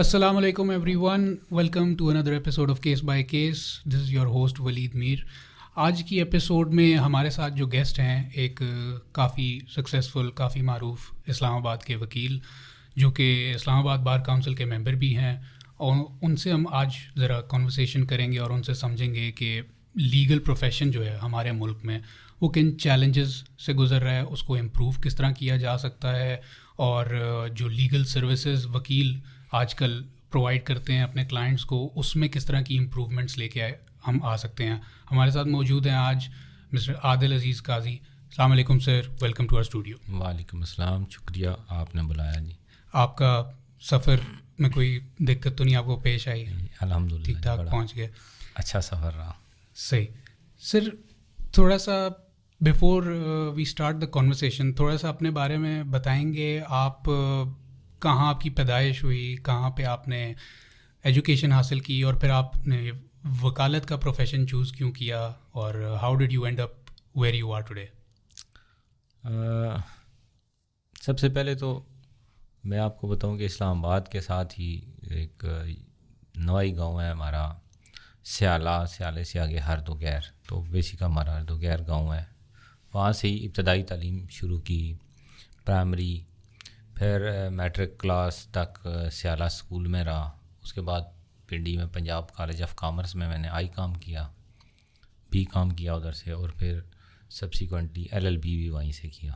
السلام علیکم every one, welcome to another episode of case by case. This is your host Walid Mir. آج کی episode میں ہمارے ساتھ جو گیسٹ ہیں، ایک کافی سکسیزفل، کافی معروف اسلام آباد کے وکیل جو کہ اسلام آباد بار کونسل کے ممبر بھی ہیں، اور ان سے ہم آج ذرا کنورسیشن کریں گے اور ان سے سمجھیں گے کہ لیگل پروفیشن جو ہے ہمارے ملک میں وہ کن چیلنجز سے گزر رہا ہے، اس کو امپروو کس طرح کیا جا سکتا ہے، اور جو لیگل سروسز وکیل آج کل پرووائڈ کرتے ہیں اپنے کلائنٹس کو، اس میں کس طرح کی امپروومنٹس لے کے ہم آ سکتے ہیں. ہمارے ساتھ موجود ہیں آج مسٹر عادل عزیز قاضی. السلام علیکم سر، ویلکم ٹو آور اسٹوڈیو. وعلیکم السلام، شکریہ آپ نے بلایا. جی، آپ کا سفر میں کوئی دقت تو نہیں آپ کو پیش آئی؟ الحمدللہ ٹھیک ٹھاک پہنچ گئے؟ اچھا سفر رہا. صحیح. سر تھوڑا سا before we start the conversation تھوڑا سا اپنے بارے میں بتائیں گے. آپ کہاں آپ کی پیدائش ہوئی، کہاں پہ آپ نے ایجوکیشن حاصل کی، اور پھر آپ نے وکالت کا پروفیشن چوز کیوں کیا، اور how did you end up where you are today? سب سے پہلے تو میں آپ کو بتاؤں کہ اسلام آباد کے ساتھ ہی ایک نوائی گاؤں ہے ہمارا، سیالے سے آگے ہردوغیر، تو بیسک ہمارا ہردوغیر گاؤں ہے. وہاں سے ہی ابتدائی تعلیم شروع کی، پرائمری، پھر میٹرک کلاس تک سیالہ اسکول میں رہا. اس کے بعد پنڈی میں پنجاب کالج آف کامرس میں نے آئی کام کیا، بی کام کیا ادھر سے، اور پھر سبسیکوینٹلی LLB بھی وہیں سے کیا.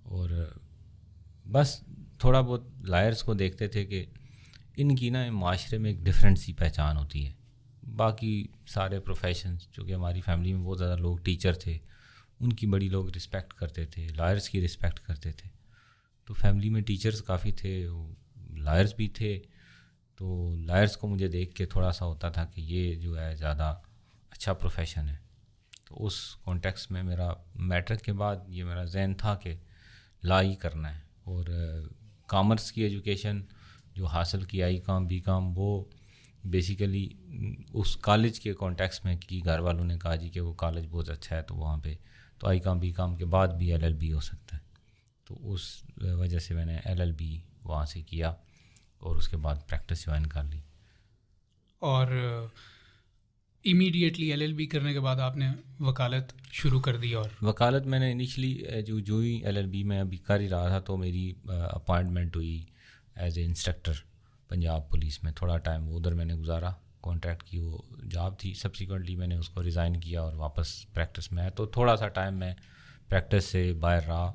اور بس تھوڑا بہت لائرس کو دیکھتے تھے کہ ان کی نا معاشرے میں ایک ڈفرینٹ سی پہچان ہوتی ہے. باقی سارے پروفیشنز جو کہ ہماری فیملی میں بہت زیادہ لوگ ٹیچر تھے، ان کی بڑی لوگ رسپیکٹ کرتے تھے، لائرس کی رسپیکٹ کرتے تھے. تو فیملی میں ٹیچرز کافی تھے، لائرس بھی تھے. تو لائرس کو مجھے دیکھ کے تھوڑا سا ہوتا تھا کہ یہ جو ہے زیادہ اچھا پروفیشن ہے. تو اس کانٹیکس میں میرا میٹرک کے بعد یہ میرا ذہن تھا کہ لا ہی کرنا ہے. اور کامرس کی ایجوکیشن جو حاصل کی، آئی کام بی کام، وہ بیسیکلی اس کالج کے کانٹیکس میں کی. گھر والوں نے کہا جی کہ وہ کالج بہت اچھا ہے، تو وہاں پہ تو آئی کام بی کام کے بعد بھی LLB ہو سکتا ہے. تو اس وجہ سے میں نے LLB وہاں سے کیا، اور اس کے بعد پریکٹس جوائن کر لی. اور امیڈیٹلی LLB کرنے کے بعد آپ نے وکالت شروع کر دی؟ اور وکالت میں نے انیشلی جو ہی LLB میں ابھی کر ہی رہا تھا، تو میری اپوائنٹمنٹ ہوئی as a instructor Punjab police میں. تھوڑا ٹائم وہ ادھر میں نے گزارا، کانٹریکٹ کی وہ جاب تھی. سبسیکوینٹلی میں نے اس کو ریزائن کیا اور واپس پریکٹس میں آیا. تو تھوڑا سا ٹائم میں پریکٹس سے باہر رہا،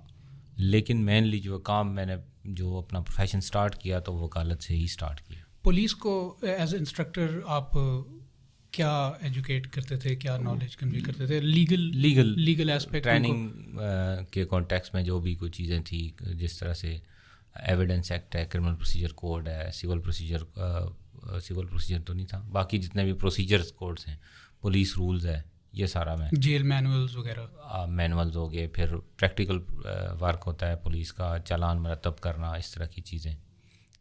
لیکن مینلی جو کام میں نے جو اپنا پروفیشن سٹارٹ کیا تو وکالت سے ہی سٹارٹ کیا. پولیس کو ایز اے انسٹرکٹر آپ کیا ایجوکیٹ کرتے تھے، کیا نالج کنوے کرتے تھے؟ لیگل ایسپیکٹ، ٹریننگ کے کانٹیکس میں جو بھی کوئی چیزیں تھیں، جس طرح سے ایویڈنس ایکٹ ہے، کرمنل پروسیجر کوڈ ہے، سول پروسیجر تو نہیں تھا، باقی جتنے بھی پروسیجرز کوڈس ہیں، پولیس رولز ہے، یہ سارا میں، جیل مینولز وغیرہ، مینولز ہو گئے. پھر پریکٹیکل ورک ہوتا ہے پولیس کا، چالان مرتب کرنا، اس طرح کی چیزیں.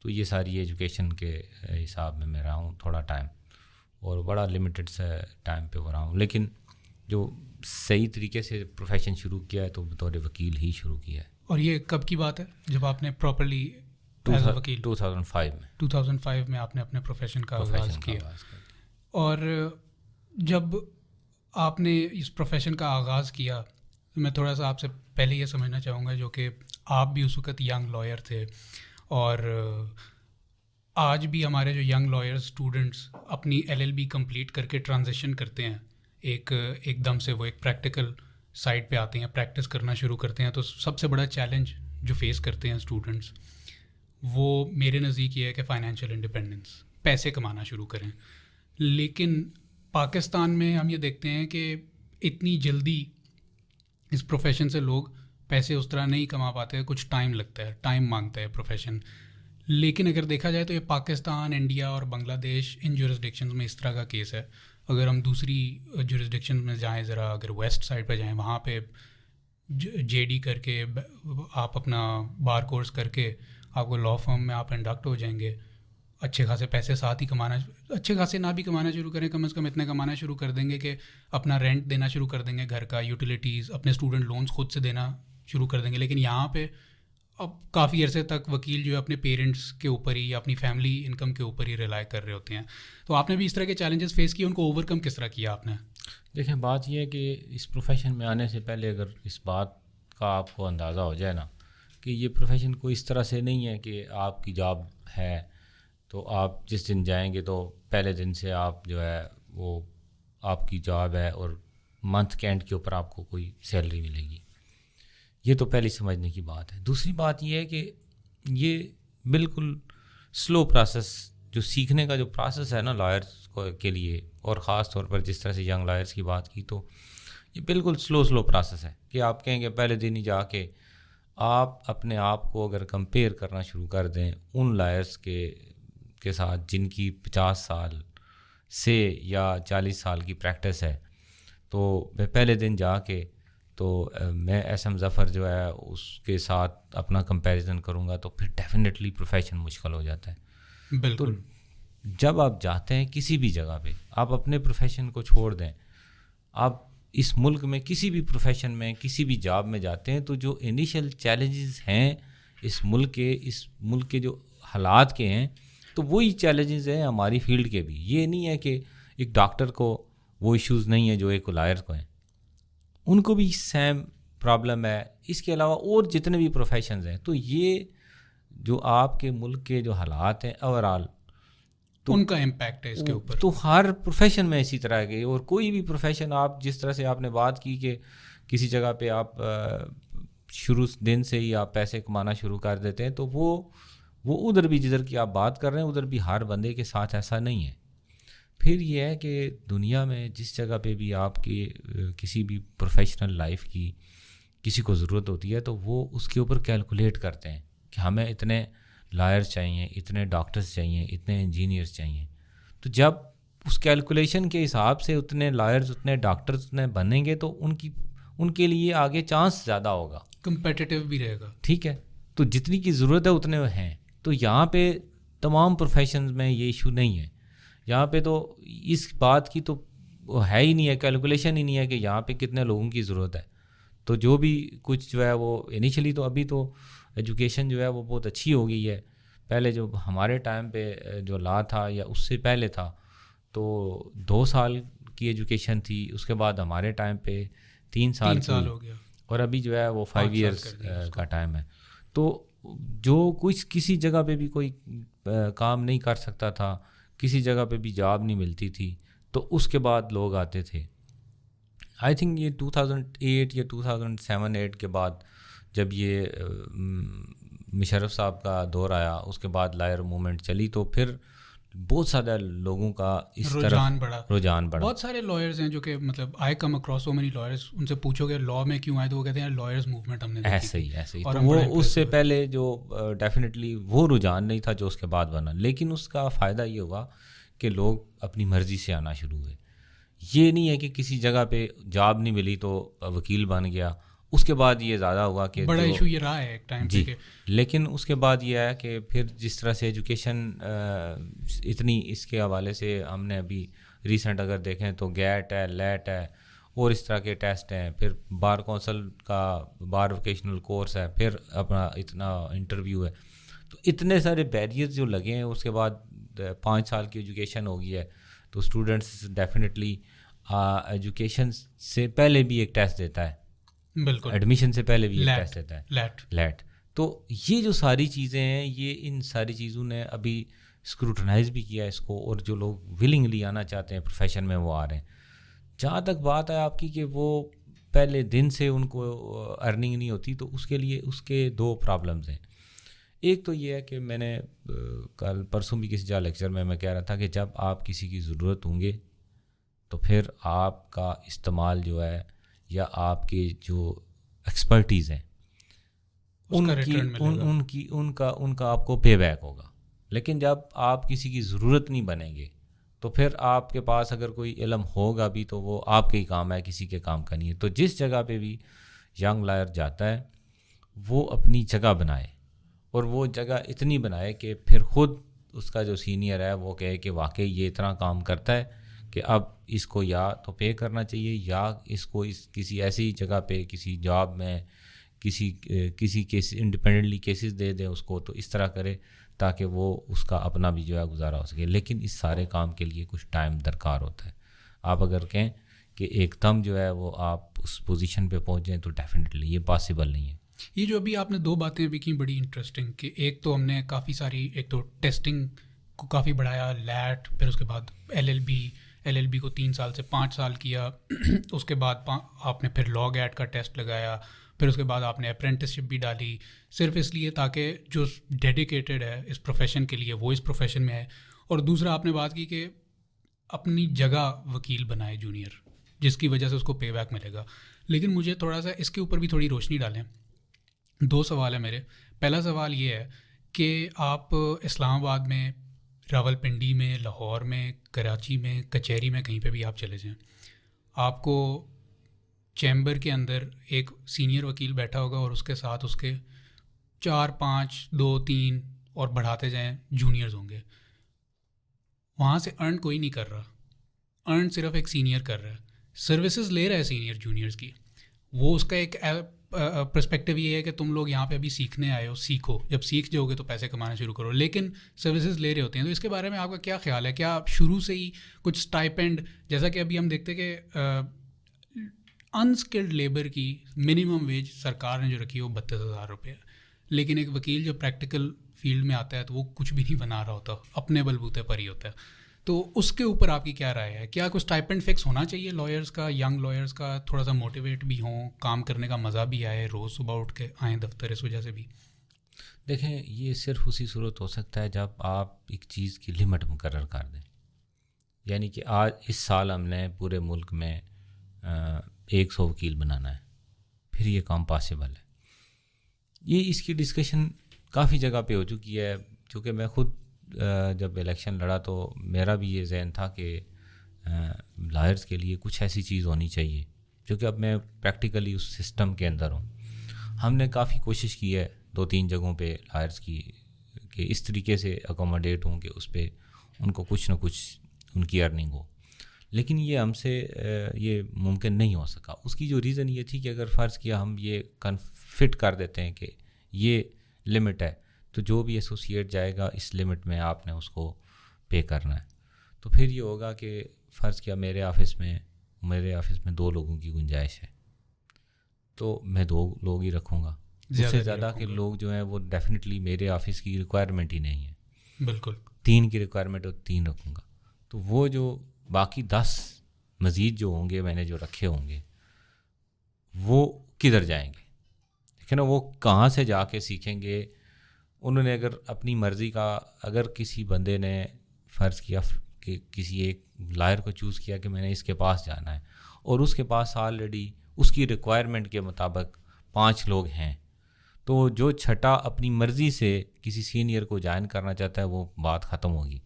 تو یہ ساری ایجوکیشن کے حساب میں میں رہا ہوں تھوڑا ٹائم، اور بڑا لمیٹڈ سے ٹائم پہ ہو رہا ہوں. لیکن جو صحیح طریقے سے پروفیشن شروع کیا ہے تو بطور وکیل ہی شروع کیا ہے. اور یہ کب کی بات ہے جب آپ نے پراپرلی ایز اے وکیل؟ 2005 میں آپ نے اپنے پروفیشن کا آغاز کیا. اور جب آپ نے اس پروفیشن کا آغاز کیا، میں تھوڑا سا آپ سے پہلے یہ سمجھنا چاہوں گا، جو کہ آپ بھی اس وقت ینگ لائر تھے، اور آج بھی ہمارے جو ینگ لائرز اسٹوڈنٹس اپنی LLB کمپلیٹ کر کے ٹرانزیشن کرتے ہیں، ایک دم سے وہ ایک پریکٹیکل سائڈ پہ آتے ہیں، پریکٹس کرنا شروع کرتے ہیں، تو سب سے بڑا چیلنج جو فیس کرتے ہیں اسٹوڈنٹس، وہ میرے نزدیک یہ ہے کہ فائنینشیل انڈیپینڈنس، پیسے کمانا شروع کریں. لیکن پاکستان میں ہم یہ دیکھتے ہیں کہ اتنی جلدی اس پروفیشن سے لوگ پیسے اس طرح نہیں کما پاتے، کچھ ٹائم لگتا ہے، ٹائم مانگتا ہے پروفیشن. لیکن اگر دیکھا جائے تو یہ پاکستان، انڈیا اور بنگلہ دیش، ان جورسڈکشنز میں اس طرح کا کیس ہے. اگر ہم دوسری جورسڈکشن میں جائیں، ذرا اگر ویسٹ سائڈ پہ جائیں، وہاں پہ JD کر کے آپ اپنا بار کورس کر کے آپ کو لا فرم میں آپ انڈکٹ ہو جائیں گے، اچھے خاصے پیسے ساتھ ہی کمانا، اچھے خاصے نہ بھی کمانا شروع کریں، کم از کم اتنے کمانا شروع کر دیں گے کہ اپنا رینٹ دینا شروع کر دیں گے، گھر کا، یوٹیلیٹیز، اپنے اسٹوڈنٹ لونز خود سے دینا شروع کر دیں گے. لیکن یہاں پہ اب کافی عرصے تک وکیل جو ہے اپنے پیرنٹس کے اوپر ہی یا اپنی فیملی انکم کے اوپر ہی ریلائی کر رہے ہوتے ہیں. تو آپ نے بھی اس طرح کے چیلنجز فیس کیے, ان کو اوور کم کس طرح کیا آپ نے؟ دیکھیں بات یہ ہے کہ اس پروفیشن میں آنے سے پہلے اگر اس بات کا آپ کو اندازہ ہو جائے نا کہ یہ پروفیشن کوئی اس طرح سے نہیں ہے کہ آپ کی جاب ہے تو آپ جس دن جائیں گے تو پہلے دن سے آپ جو ہے وہ آپ کی جاب ہے اور منتھ کے اینڈ کے اوپر آپ کو کوئی سیلری ملے گی. یہ تو پہلی سمجھنے کی بات ہے. دوسری بات یہ ہے کہ یہ بالکل سلو پروسیس, جو سیکھنے کا جو پروسیس ہے نا لائرس کے لیے, اور خاص طور پر جس طرح سے ینگ لائرس کی بات کی تو یہ بالکل سلو پروسیس ہے کہ آپ کہیں گے پہلے دن ہی جا کے آپ اپنے آپ کو اگر کمپیئر کرنا شروع کر دیں ان لائرس کے ساتھ جن کی 50 سال سے یا 40 سال کی پریکٹس ہے, تو میں پہلے دن جا کے تو میں ایس ایم ظفر جو ہے اس کے ساتھ اپنا کمپیریزن کروں گا تو پھر ڈیفینیٹلی پروفیشن مشکل ہو جاتا ہے. بالکل. تو جب آپ جاتے ہیں کسی بھی جگہ پہ, آپ اپنے پروفیشن کو چھوڑ دیں, آپ اس ملک میں کسی بھی پروفیشن میں کسی بھی جاب میں جاتے ہیں تو جو انیشیل چیلنجز ہیں اس ملک کے جو حالات کے ہیں تو وہی چیلنجز ہیں ہماری فیلڈ کے بھی. یہ نہیں ہے کہ ایک ڈاکٹر کو وہ ایشوز نہیں ہیں جو ایک لائر کو ہیں, ان کو بھی سیم پرابلم ہے. اس کے علاوہ اور جتنے بھی پروفیشنز ہیں تو یہ جو آپ کے ملک کے جو حالات ہیں اوورآل تو ان کا امپیکٹ ہے اس کے اوپر. تو ہر پروفیشن میں اسی طرح کے, اور کوئی بھی پروفیشن آپ جس طرح سے آپ نے بات کی کہ کسی جگہ پہ آپ شروع دن سے ہی آپ پیسے کمانا شروع کر دیتے ہیں تو وہ ادھر بھی جدھر کی آپ بات کر رہے ہیں ادھر بھی ہر بندے کے ساتھ ایسا نہیں ہے. پھر یہ ہے کہ دنیا میں جس جگہ پہ بھی آپ کی کسی بھی پروفیشنل لائف کی کسی کو ضرورت ہوتی ہے تو وہ اس کے اوپر کیلکولیٹ کرتے ہیں کہ ہمیں اتنے لائرز چاہیے, اتنے ڈاکٹرز چاہیے, اتنے انجینئرز چاہیے. تو جب اس کیلکولیشن کے حساب سے اتنے لائرز اتنے ڈاکٹرز اتنے بنیں گے تو ان کے لیے آگے چانس زیادہ ہوگا, کمپیٹیٹیو بھی رہے گا. ٹھیک ہے, تو جتنی کی ضرورت ہے اتنے ہیں. تو یہاں پہ تمام پروفیشنز میں یہ ایشو نہیں ہے. یہاں پہ تو اس بات کی تو ہے ہی نہیں ہے, کیلکولیشن ہی نہیں ہے کہ یہاں پہ کتنے لوگوں کی ضرورت ہے. تو جو بھی کچھ جو ہے وہ انیشلی تو ابھی تو ایجوکیشن جو ہے وہ بہت اچھی ہو گئی ہے. پہلے جو ہمارے ٹائم پہ جو لا تھا یا اس سے پہلے تھا تو 2 سال کی ایجوکیشن تھی, اس کے بعد ہمارے ٹائم پہ 3 سال ہو گیا, اور ابھی جو ہے وہ 5 ایئرس کا ٹائم ہے. تو جو کچھ کسی جگہ پہ بھی کوئی کام نہیں کر سکتا تھا, کسی جگہ پہ بھی جاب نہیں ملتی تھی, تو اس کے بعد لوگ آتے تھے. آئی تھنک یہ 2008 یا 2007-8 کے بعد جب یہ مشرف صاحب کا دور آیا, اس کے بعد لائر موومنٹ چلی تو پھر بہت زیادہ لوگوں کا اس رجحان بڑھا. بہت سارے لائرز ہیں جو کہ مطلب I come across so many lawyers, ان سے پوچھو گے لا میں کیوں آئے تو وہ کہتے ہیں لائرز موومنٹ ہم نے ایسے ہی. تو وہ اس سے پہلے جو ڈیفینیٹلی وہ رجحان نہیں تھا جو اس کے بعد بنا, لیکن اس کا فائدہ یہ ہوا کہ لوگ اپنی مرضی سے آنا شروع ہوئے. یہ نہیں ہے کہ کسی جگہ پہ جاب نہیں ملی تو وکیل بن گیا, اس کے بعد یہ زیادہ ہوا کہ بڑا ایشو یہ رہا ہے ایک ٹائم جی. لیکن اس کے بعد یہ ہے کہ پھر جس طرح سے ایجوکیشن اتنی اس کے حوالے سے ہم نے ابھی ریسنٹ اگر دیکھیں تو گیٹ ہے, لیٹ ہے, اور اس طرح کے ٹیسٹ ہیں, پھر بار کونسل کا بار ووکیشنل کورس ہے, پھر اپنا اتنا انٹرویو ہے. تو اتنے سارے بیریئرز جو لگے ہیں. اس کے بعد 5 سال کی ایجوکیشن ہو گئی ہے تو اسٹوڈنٹس ڈیفینیٹلی ایجوکیشن سے پہلے بھی ایک ٹیسٹ دیتا ہے, بالکل ایڈمیشن سے پہلے بھی ایک ٹیسٹ دیتا ہے, لیٹ. تو یہ جو ساری چیزیں ہیں, یہ ان ساری چیزوں نے ابھی اسکروٹنائز بھی کیا اس کو, اور جو لوگ ولنگلی آنا چاہتے ہیں پروفیشن میں وہ آ رہے ہیں. جہاں تک بات ہے آپ کی کہ وہ پہلے دن سے ان کو ارننگ نہیں ہوتی, تو اس کے لیے اس کے 2 پرابلمز ہیں. ایک تو یہ ہے کہ میں نے کل پرسوں بھی کسی جگہ لیکچر میں کہہ رہا تھا کہ جب آپ کسی کی ضرورت ہوں گے تو پھر آپ کا استعمال جو ہے یا آپ کے جو ایکسپرٹیز ہیں ان کا آپ کو پے بیک ہوگا. لیکن جب آپ کسی کی ضرورت نہیں بنیں گے تو پھر آپ کے پاس اگر کوئی علم ہوگا بھی تو وہ آپ کے ہی کام ہے, کسی کے کام کا نہیں ہے. تو جس جگہ پہ بھی ینگ لائر جاتا ہے وہ اپنی جگہ بنائے, اور وہ جگہ اتنی بنائے کہ پھر خود اس کا جو سینئر ہے وہ کہے کہ واقعی یہ اتنا کام کرتا ہے کہ اب اس کو یا تو پے کرنا چاہیے, یا اس کو کسی ایسی جگہ پہ کسی جاب میں کسی کیس انڈیپینڈنٹلی کیسز دے دیں اس کو, تو اس طرح کرے تاکہ وہ اس کا اپنا بھی جو ہے گزارا ہو سکے. لیکن اس سارے کام کے لیے کچھ ٹائم درکار ہوتا ہے. آپ اگر کہیں کہ ایک دم جو ہے وہ آپ اس پوزیشن پہ پہنچ جائیں تو ڈیفینیٹلی یہ پاسبل نہیں ہے. یہ جو ابھی آپ نے 2 باتیں ابھی کی بڑی انٹرسٹنگ, کہ ایک تو ہم نے کافی ساری, ایک تو ٹیسٹنگ کو کافی بڑھایا, لیٹ, پھر اس کے بعد LLB کو 3 سال سے 5 سال کیا, اس کے بعد آپ نے پھر لاگ ایٹ کا ٹیسٹ لگایا, پھر اس کے بعد آپ نے اپرینٹس شپ بھی ڈالی, صرف اس لیے تاکہ جو ڈیڈیکیٹڈ ہے اس پروفیشن کے لیے وہ اس پروفیشن میں ہے. اور دوسرا آپ نے بات کی کہ اپنی جگہ وکیل بنائے جونیئر, جس کی وجہ سے اس کو پے بیک ملے گا. لیکن مجھے تھوڑا سا اس کے اوپر بھی تھوڑی روشنی ڈالیں. 2 سوال ہیں میرے. پہلا سوال یہ ہے کہ آپ اسلام آباد میں, راول پنڈی میں, لاہور میں, کراچی میں, کچہری میں, کہیں پہ بھی آپ چلے جائیں, آپ کو چیمبر کے اندر ایک سینئر وکیل بیٹھا ہوگا اور اس کے ساتھ اس کے 4 5 2 3 اور بڑھاتے جائیں جونیئرز ہوں گے. وہاں سے ارن کوئی نہیں کر رہا, ارن صرف ایک سینئر کر رہا ہے, سروسز لے رہا ہے سینئر جونیئرز کی. وہ اس کا ایک پرسپیکٹیو یہ ہے کہ تم لوگ یہاں پہ ابھی سیکھنے آئے ہو, سیکھو, جب سیکھ جاؤ گے تو پیسے کمانا شروع کرو, لیکن سروسز لے رہے ہوتے ہیں. تو اس کے بارے میں آپ کا کیا خیال ہے؟ کیا شروع سے ہی کچھ اسٹائپینڈ, جیسا کہ ابھی ہم دیکھتے کہ انسکلڈ لیبر کی منیمم ویج سرکار نے جو رکھی ہے وہ 32,000 روپے ہے, لیکن ایک وکیل جو پریکٹیکل فیلڈ میں آتا ہے تو وہ کچھ بھی نہیں بنا رہا ہوتا, اپنے بلبوتے پر ہی ہوتا ہے. تو اس کے اوپر آپ کی کیا رائے ہے؟ کیا کچھ اسٹائپینڈ فکس ہونا چاہیے لائرز کا, ینگ لائرز کا, تھوڑا سا موٹیویٹ بھی ہوں, کام کرنے کا مزہ بھی آئے, روز صبح اٹھ کے آئیں دفتر, اس وجہ سے بھی؟ دیکھیں, یہ صرف اسی صورت ہو سکتا ہے جب آپ ایک چیز کی لمٹ مقرر کر دیں. یعنی کہ آج اس سال ہم نے پورے ملک میں 100 وکیل بنانا ہے, پھر یہ کام پاسبل ہے. یہ اس کی ڈسکشن کافی جگہ پہ ہو چکی ہے, چونکہ میں خود جب الیکشن لڑا تو میرا بھی یہ ذہن تھا کہ لائرز کے لیے کچھ ایسی چیز ہونی چاہیے, جو کہ اب میں پریکٹیکلی اس سسٹم کے اندر ہوں. ہم نے کافی کوشش کی ہے 2-3 جگہوں پہ لائرز کی کہ اس طریقے سے اکوموڈیٹ ہوں کہ اس پہ ان کو کچھ نہ کچھ ان کی ارننگ ہو, لیکن یہ ہم سے یہ ممکن نہیں ہو سکا. اس کی جو ریزن یہ تھی کہ اگر فرض کیا ہم یہ فٹ کر دیتے ہیں کہ یہ لمٹ ہے, تو جو بھی ایسوسیٹ جائے گا اس لمٹ میں آپ نے اس کو پے کرنا ہے. تو پھر یہ ہوگا کہ فرض کیا میرے آفس میں 2 لوگوں کی گنجائش ہے, تو میں 2 لوگ ہی رکھوں گا. اس سے زیادہ کہ لوگ جو ہیں وہ ڈیفینیٹلی میرے آفس کی ریکوائرمنٹ ہی نہیں ہے. بالکل 3 کی ریکوائرمنٹ ہو 3 رکھوں گا. تو وہ جو باقی 10 مزید جو ہوں گے میں نے جو رکھے ہوں گے وہ کدھر جائیں گے؟ دیکھیں نا, وہ کہاں سے جا کے سیکھیں گے؟ انہوں نے اگر اپنی مرضی کا, اگر کسی بندے نے فرض کیا کہ کسی ایک لائر کو چوز کیا کہ میں نے اس کے پاس جانا ہے, اور اس کے پاس آلریڈی اس کی ریکوائرمنٹ کے مطابق 5 لوگ ہیں, تو جو چھٹا اپنی مرضی سے کسی سینئر کو جوائن کرنا چاہتا ہے وہ بات ختم ہوگی.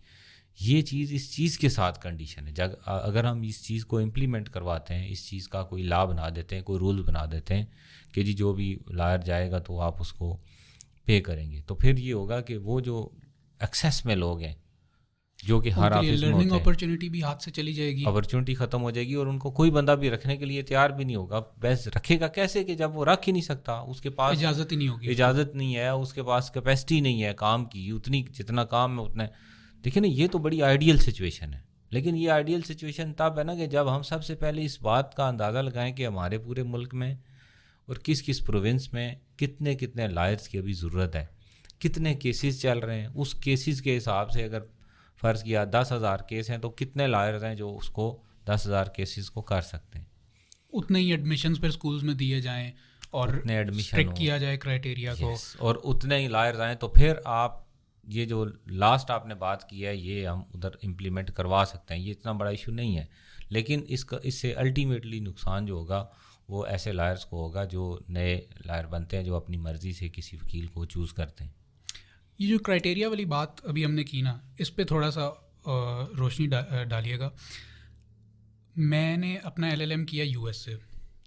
یہ چیز اس چیز کے ساتھ کنڈیشن ہے. اگر ہم اس چیز کو امپلیمنٹ کرواتے ہیں, اس چیز کا کوئی لا بنا دیتے ہیں, کوئی رول بنا دیتے ہیں کہ جی جو بھی لائر جائے گا تو آپ اس کو پے کریں گے, تو پھر یہ ہوگا کہ وہ جو ایکسیس میں لوگ ہیں جو کہ ہر آفس میں لرننگ اپرچونٹی بھی ہاتھ سے چلی جائے گی, اپرچونٹی ختم ہو جائے گی, اور ان کو کوئی بندہ بھی رکھنے کے لیے تیار بھی نہیں ہوگا. بس رکھے گا کیسے کہ جب وہ رکھ ہی نہیں سکتا, اس کے پاس اجازت ہی نہیں ہوگی, اجازت نہیں ہے, اس کے پاس کیپیسٹی نہیں ہے کام کی, اتنی جتنا کام ہے اتنا. دیکھیں نا, یہ تو بڑی آئیڈیل سچویشن ہے, لیکن یہ آئیڈیل سچویشن تب ہے نا کہ جب ہم سب سے پہلے اس بات کا اندازہ لگائیں کہ ہمارے پورے ملک میں اور کس کس پروونس میں کتنے لائرز کی ابھی ضرورت ہے, کتنے کیسز چل رہے ہیں. اس کیسز کے حساب سے اگر فرض کیا 10,000 کیس ہیں تو کتنے لائرز ہیں جو اس کو 10,000 کیسز کو کر سکتے ہیں. اتنے ہی ایڈمیشنز پھر سکولز میں دیے جائیں اور اسٹرکٹ کیا جائے کرائٹیریا کو, اور اتنے ہی لائرز آئیں, تو پھر آپ یہ جو لاسٹ آپ نے بات کی ہے یہ ہم ادھر امپلیمنٹ کروا سکتے ہیں. یہ اتنا بڑا ایشو نہیں ہے, لیکن اس سے الٹیمیٹلی نقصان جو ہوگا وہ ایسے لائرز کو ہوگا جو نئے لائر بنتے ہیں, جو اپنی مرضی سے کسی وکیل کو چوز کرتے ہیں. یہ جو کرائٹیریا والی بات ابھی ہم نے کی نا, اس پہ تھوڑا سا روشنی ڈالیے گا. میں نے اپنا LLM کیا US سے,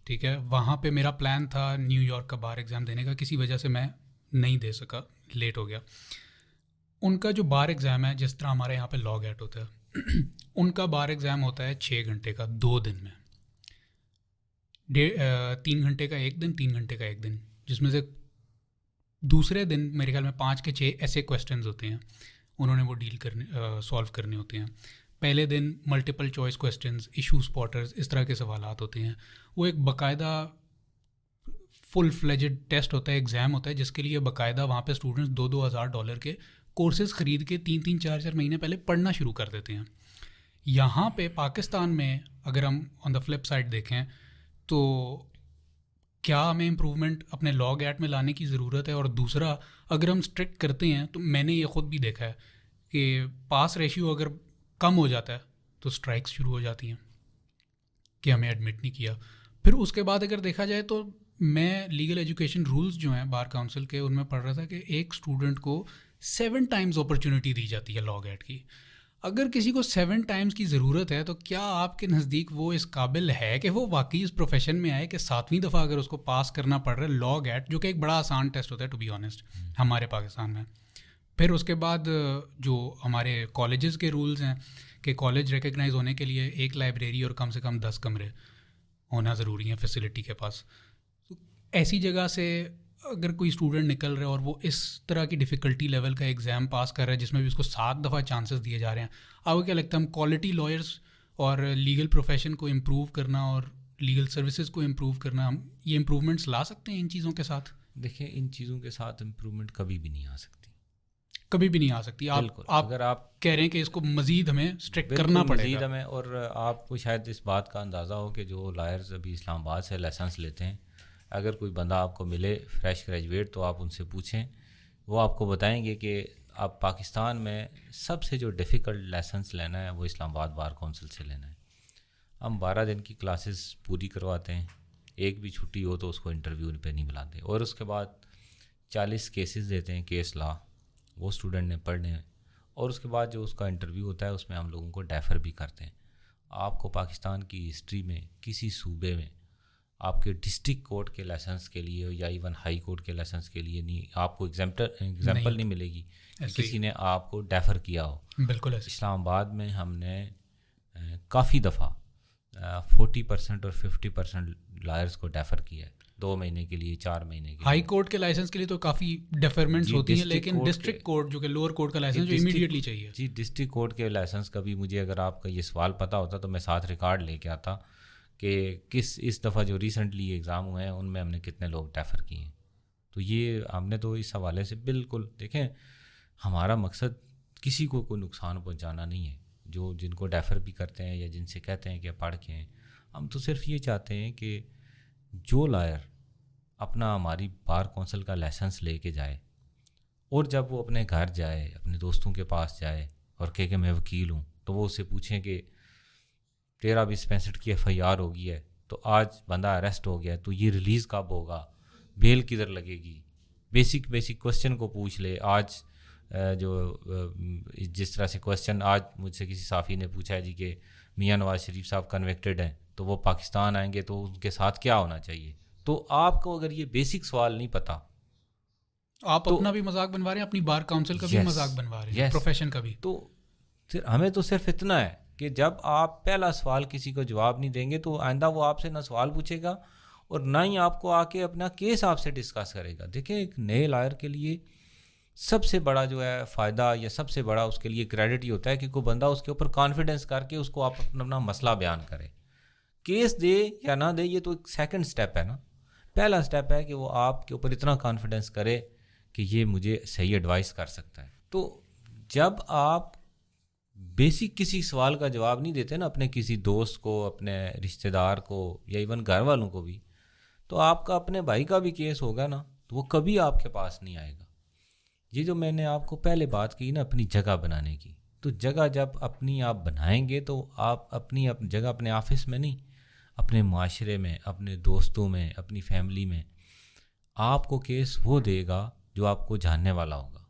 ٹھیک ہے, وہاں پہ میرا پلان تھا نیو یارک کا بار ایگزام دینے کا, کسی وجہ سے میں نہیں دے سکا, لیٹ ہو گیا. ان کا جو بار ایگزام ہے, جس طرح ہمارے یہاں پہ لاگ ایٹ ہوتا ہے, ان کا بار ایگزام ہوتا ہے 6 گھنٹے کا 2 دن میں, 3 گھنٹے کا ایک دن, 3 گھنٹے کا ایک دن, جس میں سے دوسرے دن میرے خیال میں 5 کے 6 ایسے کویسچنز ہوتے ہیں, انہوں نے وہ سالو کرنے ہوتے ہیں. پہلے دن ملٹیپل چوائس کویسچنز, ایشو اسپاٹرز, اس طرح کے سوالات ہوتے ہیں. وہ ایک باقاعدہ فل فلیجڈ ٹیسٹ ہوتا ہے, ایگزام ہوتا ہے, جس کے لیے باقاعدہ وہاں پہ اسٹوڈنٹس $2,000 کے کورسز خرید کے 3-3 4-4 مہینے پہلے پڑھنا شروع کر دیتے ہیں. یہاں پہ پاکستان میں اگر ہم آن دا فلپ سائڈ دیکھیں تو کیا ہمیں امپرومنٹ اپنے لاگ ایٹ میں لانے کی ضرورت ہے؟ اور دوسرا, اگر ہم اسٹرکٹ کرتے ہیں تو میں نے یہ خود بھی دیکھا ہے کہ پاس ریشیو اگر کم ہو جاتا ہے تو اسٹرائکس شروع ہو جاتی ہیں کہ ہمیں ایڈمٹ نہیں کیا. پھر اس کے بعد اگر دیکھا جائے تو میں لیگل ایجوکیشن رولز جو ہیں بار کاؤنسل کے, ان میں پڑھ رہا تھا کہ ایک اسٹوڈنٹ کو 7 ٹائمز اپرچونیٹی دی جاتی ہے لاگ ایٹ کی. اگر کسی کو 7 ٹائمز کی ضرورت ہے تو کیا آپ کے نزدیک وہ اس قابل ہے کہ وہ واقعی اس پروفیشن میں آئے کہ 7ویں دفعہ اگر اس کو پاس کرنا پڑ رہا ہے لاگ ایٹ, جو کہ ایک بڑا آسان ٹیسٹ ہوتا ہے ٹو بی آنیسٹ ہمارے پاکستان میں. پھر اس کے بعد جو ہمارے کالجز کے رولز ہیں کہ کالج ریکگنائز ہونے کے لیے ایک لائبریری اور کم سے کم 10 کمرے ہونا ضروری ہیں فیسلٹی کے پاس. ایسی جگہ سے اگر کوئی اسٹوڈنٹ نکل رہا ہے اور وہ اس طرح کی ڈیفیکلٹی لیول کا ایگزام پاس کر رہا ہے جس میں بھی اس کو 7 دفعہ چانسز دیے جا رہے ہیں, آپ کو کیا لگتا ہے ہم کوالٹی لائرس اور لیگل پروفیشن کو امپروو کرنا اور لیگل سروسز کو امپروو کرنا, ہم یہ امپروومنٹس لا سکتے ہیں ان چیزوں کے ساتھ؟ دیکھیں, ان چیزوں کے ساتھ امپروومنٹ کبھی بھی نہیں آ سکتی, کبھی بھی نہیں آ سکتی. اگر آپ کہہ رہے ہیں کہ اس کو مزید ہمیں اسٹرکٹ کرنا پڑے گا, مزید ہمیں. اور آپ کو شاید اس بات کا اندازہ ہو کہ جو لائرز ابھی اسلام آباد سے لائسنس لیتے ہیں, اگر کوئی بندہ آپ کو ملے فریش گریجویٹ تو آپ ان سے پوچھیں, وہ آپ کو بتائیں گے کہ آپ پاکستان میں سب سے جو ڈیفیکلٹ لائسنس لینا ہے وہ اسلام آباد بار کونسل سے لینا ہے. ہم 12 دن کی کلاسز پوری کرواتے ہیں, ایک بھی چھٹی ہو تو اس کو انٹرویو پہ نہیں بلاتے, اور اس کے بعد 40 کیسز دیتے ہیں کیس لا, وہ اسٹوڈنٹ نے پڑھنے ہیں, اور اس کے بعد جو اس کا انٹرویو ہوتا ہے اس میں ہم لوگوں کو ڈیفر بھی کرتے ہیں. آپ کو پاکستان کی ہسٹری میں کسی صوبے میں آپ کے ڈسٹرکٹ کورٹ کے لائسنس کے لیے یا ایون ہائی کورٹ کے لائسنس کے لیے نہیں, آپ کو ایگزامپل نہیں ملے گی کسی نے آپ کو ڈیفر کیا ہو. بالکل. اسلام آباد میں ہم نے کافی دفعہ 40% اور 50% لائرس کو ڈیفر کیا ہے 2 مہینے کے لیے, 4 مہینے کے لیے. ہائی کورٹ کے لائسنس کے لیے تو کافی ڈیفرمنٹس ہوتی ہیں, لیکن ڈسٹرکٹ کورٹ جو کہ لوور کورٹ کا لائسنس جو امیڈیٹلی چاہیے. جی, ڈسٹرکٹ کورٹ کے لائسنس کا بھی مجھے اگر آپ کا یہ سوال پتہ ہوتا تو میں ساتھ ریکارڈ لے کے آتا کہ اس دفعہ جو ریسنٹلی ایگزام ہوئے ہیں ان میں ہم نے کتنے لوگ ڈیفر کیے ہیں. تو یہ ہم نے تو اس حوالے سے بالکل دیکھیں, ہمارا مقصد کسی کو کوئی نقصان پہنچانا نہیں ہے. جن کو ڈیفر بھی کرتے ہیں یا جن سے کہتے ہیں کہ پڑھ کے ہیں, ہم تو صرف یہ چاہتے ہیں کہ جو لائر اپنا ہماری بار کونسل کا لائسنس لے کے جائے اور جب وہ اپنے گھر جائے, اپنے دوستوں کے پاس جائے اور کہے کہ میں وکیل ہوں, تو وہ اسے پوچھیں کہ تیرا بھی 65 کی FIR ہو گئی ہے, تو آج بندہ اریسٹ ہو گیا ہے, تو یہ ریلیز کب ہوگا, بیل کدھر لگے گی, بیسک کویسچن کو پوچھ لے. آج جو جس طرح سے کویسچن آج مجھ سے کسی صحافی نے پوچھا ہے جی کہ میاں نواز شریف صاحب کنوکٹڈ ہیں تو وہ پاکستان آئیں گے تو ان کے ساتھ کیا ہونا چاہیے. تو آپ کو اگر یہ بیسک سوال نہیں پتہ, آپ اپنا بھی مذاق بنوا رہے ہیں, اپنی بار کاؤنسل کا بھی مذاق بنوا رہے ہیں, پروفیشن کا بھی. تو ہمیں تو صرف اتنا ہے کہ جب آپ پہلا سوال کسی کو جواب نہیں دیں گے تو آئندہ وہ آپ سے نہ سوال پوچھے گا اور نہ ہی آپ کو آ کے اپنا کیس آپ سے ڈسکس کرے گا. دیکھیں, ایک نئے لائر کے لیے سب سے بڑا جو ہے فائدہ یا سب سے بڑا اس کے لیے کریڈٹ یہ ہوتا ہے کہ کوئی بندہ اس کے اوپر کانفیڈنس کر کے اس کو آپ اپنا مسئلہ بیان کرے. کیس دے یا نہ دے یہ تو ایک سیکنڈ سٹیپ ہے نا. پہلا سٹیپ ہے کہ وہ آپ کے اوپر اتنا کانفیڈنس کرے کہ یہ مجھے صحیح ایڈوائس کر سکتا ہے. تو جب آپ بیسک کسی سوال کا جواب نہیں دیتے نا اپنے کسی دوست کو, اپنے رشتہ دار کو یا ایون گھر والوں کو بھی, تو آپ کا اپنے بھائی کا بھی کیس ہوگا نا تو وہ کبھی آپ کے پاس نہیں آئے گا. یہ جو میں نے آپ کو پہلے بات کی نا اپنی جگہ بنانے کی, تو جگہ جب اپنی آپ بنائیں گے تو آپ اپنی جگہ اپنے آفس میں نہیں, اپنے معاشرے میں, اپنے دوستوں میں, اپنی فیملی میں آپ کو کیس وہ دے گا جو آپ کو جاننے والا ہوگا.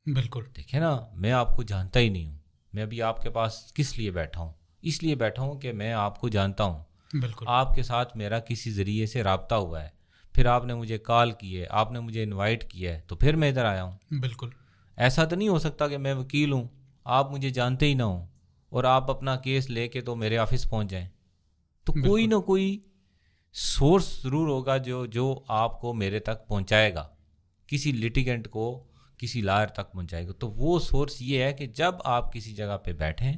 بالکل. دیکھیں نا, میں آپ کو جانتا ہی نہیں ہوں, میں ابھی آپ کے پاس کس لیے بیٹھا ہوں, اس لیے بیٹھا ہوں کہ میں آپ کو جانتا ہوں. بالکل. آپ کے ساتھ میرا کسی ذریعے سے رابطہ ہوا ہے, پھر آپ نے مجھے کال کی ہے, آپ نے مجھے انوائٹ کیا ہے, تو پھر میں ادھر آیا ہوں. بالکل. ایسا تو نہیں ہو سکتا کہ میں وکیل ہوں, آپ مجھے جانتے ہی نہ ہوں اور آپ اپنا کیس لے کے تو میرے آفس پہنچ جائیں. تو کوئی نہ کوئی سورس ضرور ہوگا جو آپ کو میرے تک پہنچائے گا، کسی لٹیگنٹ کو کسی لائر تک پہنچائے گا. تو وہ سورس یہ ہے کہ جب آپ کسی جگہ پہ بیٹھیں،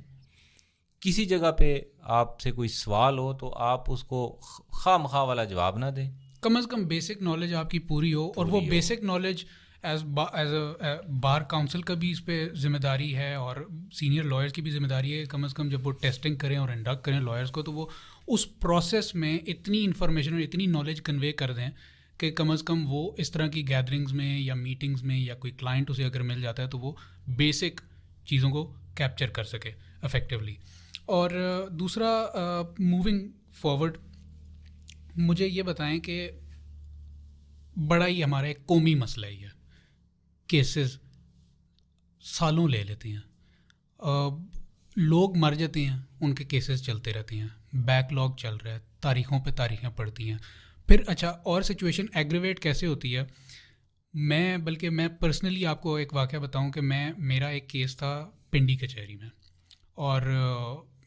کسی جگہ پہ آپ سے کوئی سوال ہو تو آپ اس کو خواہ مخواہ والا جواب نہ دیں، کم از کم بیسک نالج آپ کی پوری ہو. اور وہ basic knowledge as a bar council کا بھی اس پہ ذمہ داری ہے اور سینئر لائرس کی بھی ذمہ داری ہے. کم از کم جب وہ ٹیسٹنگ کریں اور انڈکٹ کریں لائرس کو، تو وہ اس پروسیس میں اتنی انفارمیشن اور اتنی نالج کنوے کر دیں کہ کم از کم وہ اس طرح کی گیدرنگز میں یا میٹنگز میں یا کوئی کلائنٹ اسے اگر مل جاتا ہے تو وہ بیسک چیزوں کو کیپچر کر سکے افیکٹولی. اور دوسرا موونگ فارورڈ مجھے یہ بتائیں کہ بڑا ہی ہمارا ایک قومی مسئلہ ہی ہے، کیسز سالوں لے لیتے ہیں، لوگ مر جاتے ہیں، ان کے کیسز چلتے رہتے ہیں، بیک لاگ چل رہا ہے، تاریخوں پہ تاریخیں پڑتی ہیں. پھر اچھا اور سچویشن ایگریویٹ کیسے ہوتی ہے. بلکہ میں پرسنلی آپ کو ایک واقعہ بتاؤں کہ میرا ایک کیس تھا پنڈی کچہری میں، اور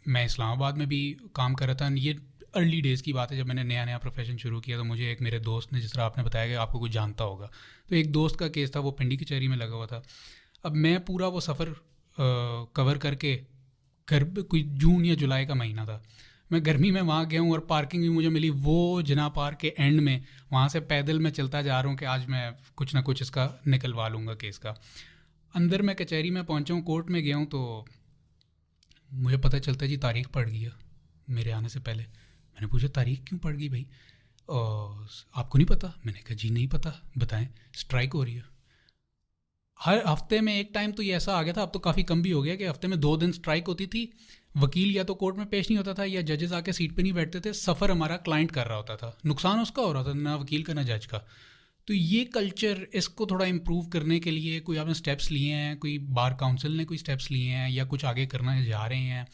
میں اسلام آباد میں بھی کام کر رہا تھا. یہ ارلی ڈیز کی بات ہے، جب میں نے نیا پروفیشن شروع کیا تو مجھے ایک میرے دوست نے، جس طرح آپ نے بتایا کہ آپ کو کوئی جانتا ہوگا، تو ایک دوست کا کیس تھا، وہ پنڈی کچہری میں لگا ہوا تھا. اب میں پورا وہ سفر کور کر کے گھر کوئی جون یا جولائی کا مہینہ تھا، میں گرمی میں وہاں گیا ہوں اور پارکنگ بھی مجھے ملی وہ جنا پارک کے اینڈ میں. وہاں سے پیدل میں چلتا جا رہا ہوں کہ آج میں کچھ نہ کچھ اس کا نکلوا لوں گا کیس کا. اندر میں کچہری میں پہنچا ہوں، کورٹ میں گیا ہوں، تو مجھے پتہ چلتا ہے جی تاریخ پڑ گئی ہے میرے آنے سے پہلے. میں نے پوچھا تاریخ کیوں پڑ گئی بھائی، آپ کو نہیں پتہ؟ میں نے کہا جی نہیں پتہ، بتائیں. اسٹرائک ہو رہی ہے. ہر ہفتے میں ایک ٹائم تو یہ ایسا آ گیا تھا، اب تو کافی کم بھی ہو گیا، کہ ہفتے میں 2 دن اسٹرائک ہوتی تھی. وکیل یا تو کورٹ میں پیش نہیں ہوتا تھا یا ججز آ کے سیٹ پہ نہیں بیٹھتے تھے. سفر ہمارا کلائنٹ کر رہا ہوتا تھا، نقصان اس کا ہو رہا تھا، نہ وکیل کا نہ جج کا. تو یہ کلچر، اس کو تھوڑا امپروو کرنے کے لیے کوئی آپ نے اسٹیپس لیے ہیں، کوئی بار کاؤنسل نے کوئی اسٹیپس لیے ہیں یا کچھ آگے کرنا جا رہے ہیں؟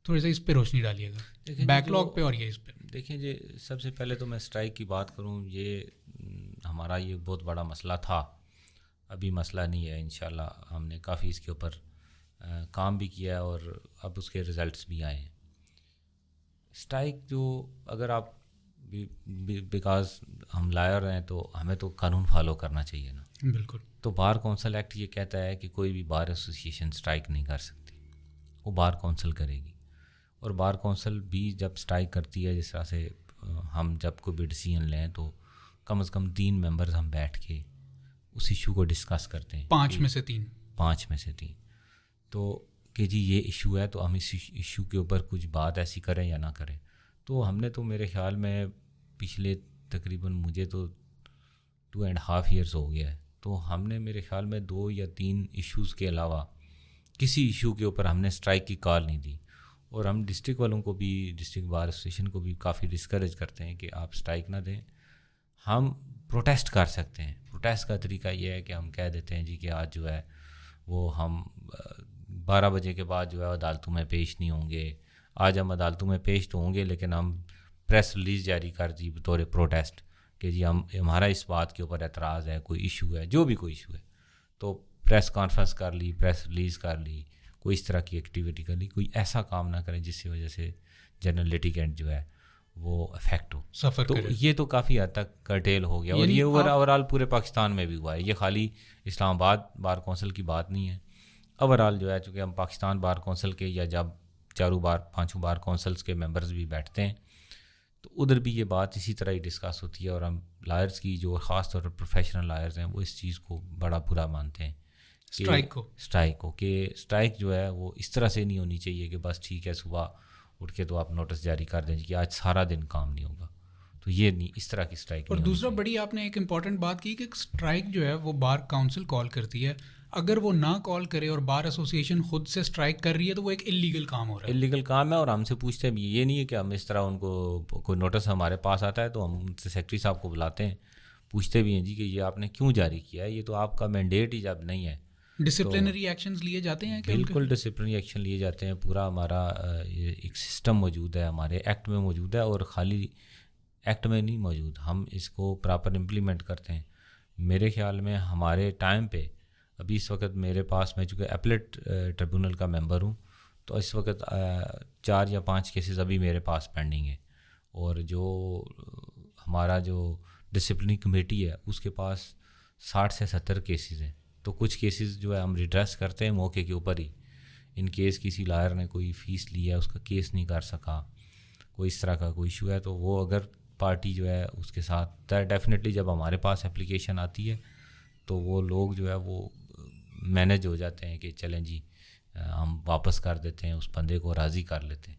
تھوڑا سا اس پہ روشنی ڈالیے گا، بیک لاگ پہ اور یہ اس پہ. دیکھیں جی، سب سے پہلے تو میں اسٹرائک کی بات کروں، یہ ہمارا یہ بہت بڑا مسئلہ تھا، ابھی مسئلہ نہیں ہے. انشاءاللہ ہم نے کافی اس کے اوپر کام بھی کیا ہے اور اب اس کے رزلٹس بھی آئے ہیں. اسٹرائک جو اگر آپ بیکاز ہم لائر ہیں تو ہمیں تو قانون فالو کرنا چاہیے نا. بالکل. تو بار کونسل ایکٹ یہ کہتا ہے کہ کوئی بھی بار ایسوسیشن اسٹرائک نہیں کر سکتی، وہ بار کونسل کرے گی. اور بار کونسل بھی جب اسٹرائک کرتی ہے، جس طرح سے ہم جب کوئی بھی ڈیسیژن لیں تو کم از کم 3 ممبرز ہم بیٹھ کے اس ایشو کو ڈسکس کرتے ہیں. 5 میں سے 3 تو کہ جی یہ ایشو ہے تو ہم اس ایشو کے اوپر کچھ بات ایسی کریں یا نہ کریں. تو ہم نے تو میرے خیال میں پچھلے تقریباً مجھے تو 2.5 ایئرس ہو گیا ہے، تو ہم نے میرے خیال میں 2 یا 3 ایشوز کے علاوہ کسی ایشو کے اوپر ہم نے اسٹرائک کی کال نہیں دی. اور ہم ڈسٹرکٹ والوں کو بھی، ڈسٹرکٹ بار ایسوسیشن کو بھی کافی ڈسکریج کرتے ہیں کہ آپ اسٹرائک نہ دیں. ہم پروٹیسٹ کر سکتے ہیں. پروٹیسٹ کا طریقہ یہ ہے کہ ہم کہہ دیتے ہیں جی کہ آج جو ہے وہ ہم 12 بجے کے بعد جو ہے عدالتوں میں پیش نہیں ہوں گے. آج ہم عدالتوں میں پیش تو ہوں گے لیکن ہم پریس ریلیز جاری کر دی بطور پروٹیسٹ کہ جی ہمارا اس بات کے اوپر اعتراض ہے، کوئی ایشو ہے، جو بھی کوئی ایشو ہے، تو پریس کانفرنس کر لی، پریس ریلیز کر لی، کوئی اس طرح کی ایکٹیویٹی کر لی. کوئی ایسا کام نہ کریں جس کی وجہ سے جنرل لٹیگنٹ جو ہے وہ افیکٹ ہو. تو یہ تو کافی حد تک کرٹیل ہو گیا، اور یہ اوور آل پورے پاکستان میں بھی ہوا ہے. یہ خالی اسلام آباد بار کونسل کی بات نہیں ہے، اوور آل جو ہے، چونکہ ہم پاکستان بار کونسل کے یا جب 4 بار کونسلس کے ممبرز بھی بیٹھتے ہیں تو ادھر بھی یہ بات اسی طرح ہی ڈسکس ہوتی ہے. اور ہم لائرز کی جو خاص طور پر پروفیشنل لائرز ہیں وہ اس چیز کو بڑا برا مانتے ہیں، اسٹرائک کو، کہ اسٹرائک جو ہے وہ اس طرح سے نہیں ہونی چاہیے کہ بس ٹھیک ہے صبح اٹھ کے تو آپ نوٹس جاری کر دیں کہ آج سارا دن کام نہیں ہوگا. تو یہ نہیں، اس طرح کی اسٹرائک. اور دوسرا بڑی آپ نے ایک امپورٹنٹ بات کی کہ اسٹرائک جو ہے وہ بار کاؤنسل کال کرتی ہے. اگر وہ نہ کال کرے اور بار ایسوسیشن خود سے اسٹرائک کر رہی ہے تو وہ ایک اللیگل کام ہو رہا ہے. اللیگل کام ہے. اور ہم سے پوچھتے ہیں، یہ نہیں ہے کہ ہم اس طرح ان کو کوئی نوٹس ہمارے پاس آتا ہے تو ہم ان سے سیکرٹری صاحب کو بلاتے ہیں، پوچھتے بھی ہیں جی کہ یہ آپ نے کیوں جاری کیا ہے، یہ تو آپ کا مینڈیٹ ہی جب نہیں ہے. ڈسپلنری ایکشنز لیے جاتے ہیں؟ بالکل ڈسپلنری ایکشن لیے جاتے ہیں. پورا ہمارا ایک سسٹم موجود ہے، ہمارے ایکٹ میں موجود ہے، اور خالی ایکٹ میں نہیں موجود، ہم اس کو پراپر امپلیمنٹ کرتے ہیں. میرے خیال میں ہمارے ٹائم پہ ابھی اس وقت میرے پاس، میں چونکہ اپلیٹ ٹریبونل کا ممبر ہوں، تو اس وقت 4 یا 5 کیسز ابھی میرے پاس پینڈنگ ہیں. اور جو ہمارا جو ڈسپلنری کمیٹی ہے اس کے پاس 60 سے 70 کیسز ہیں. تو کچھ کیسز جو ہے ہم ریڈریس کرتے ہیں موقع کے اوپر ہی. ان کیس کسی لائر نے کوئی فیس لی ہے, اس کا کیس نہیں کر سکا, کوئی اس طرح کا کوئی ایشو ہے, تو وہ اگر پارٹی جو ہے اس کے ساتھ ڈیفینیٹلی جب ہمارے پاس اپلیکیشن آتی ہے تو وہ لوگ جو ہے وہ مینیج ہو جاتے ہیں کہ چلیں جی ہم واپس کر دیتے ہیں, اس بندے کو راضی کر لیتے ہیں.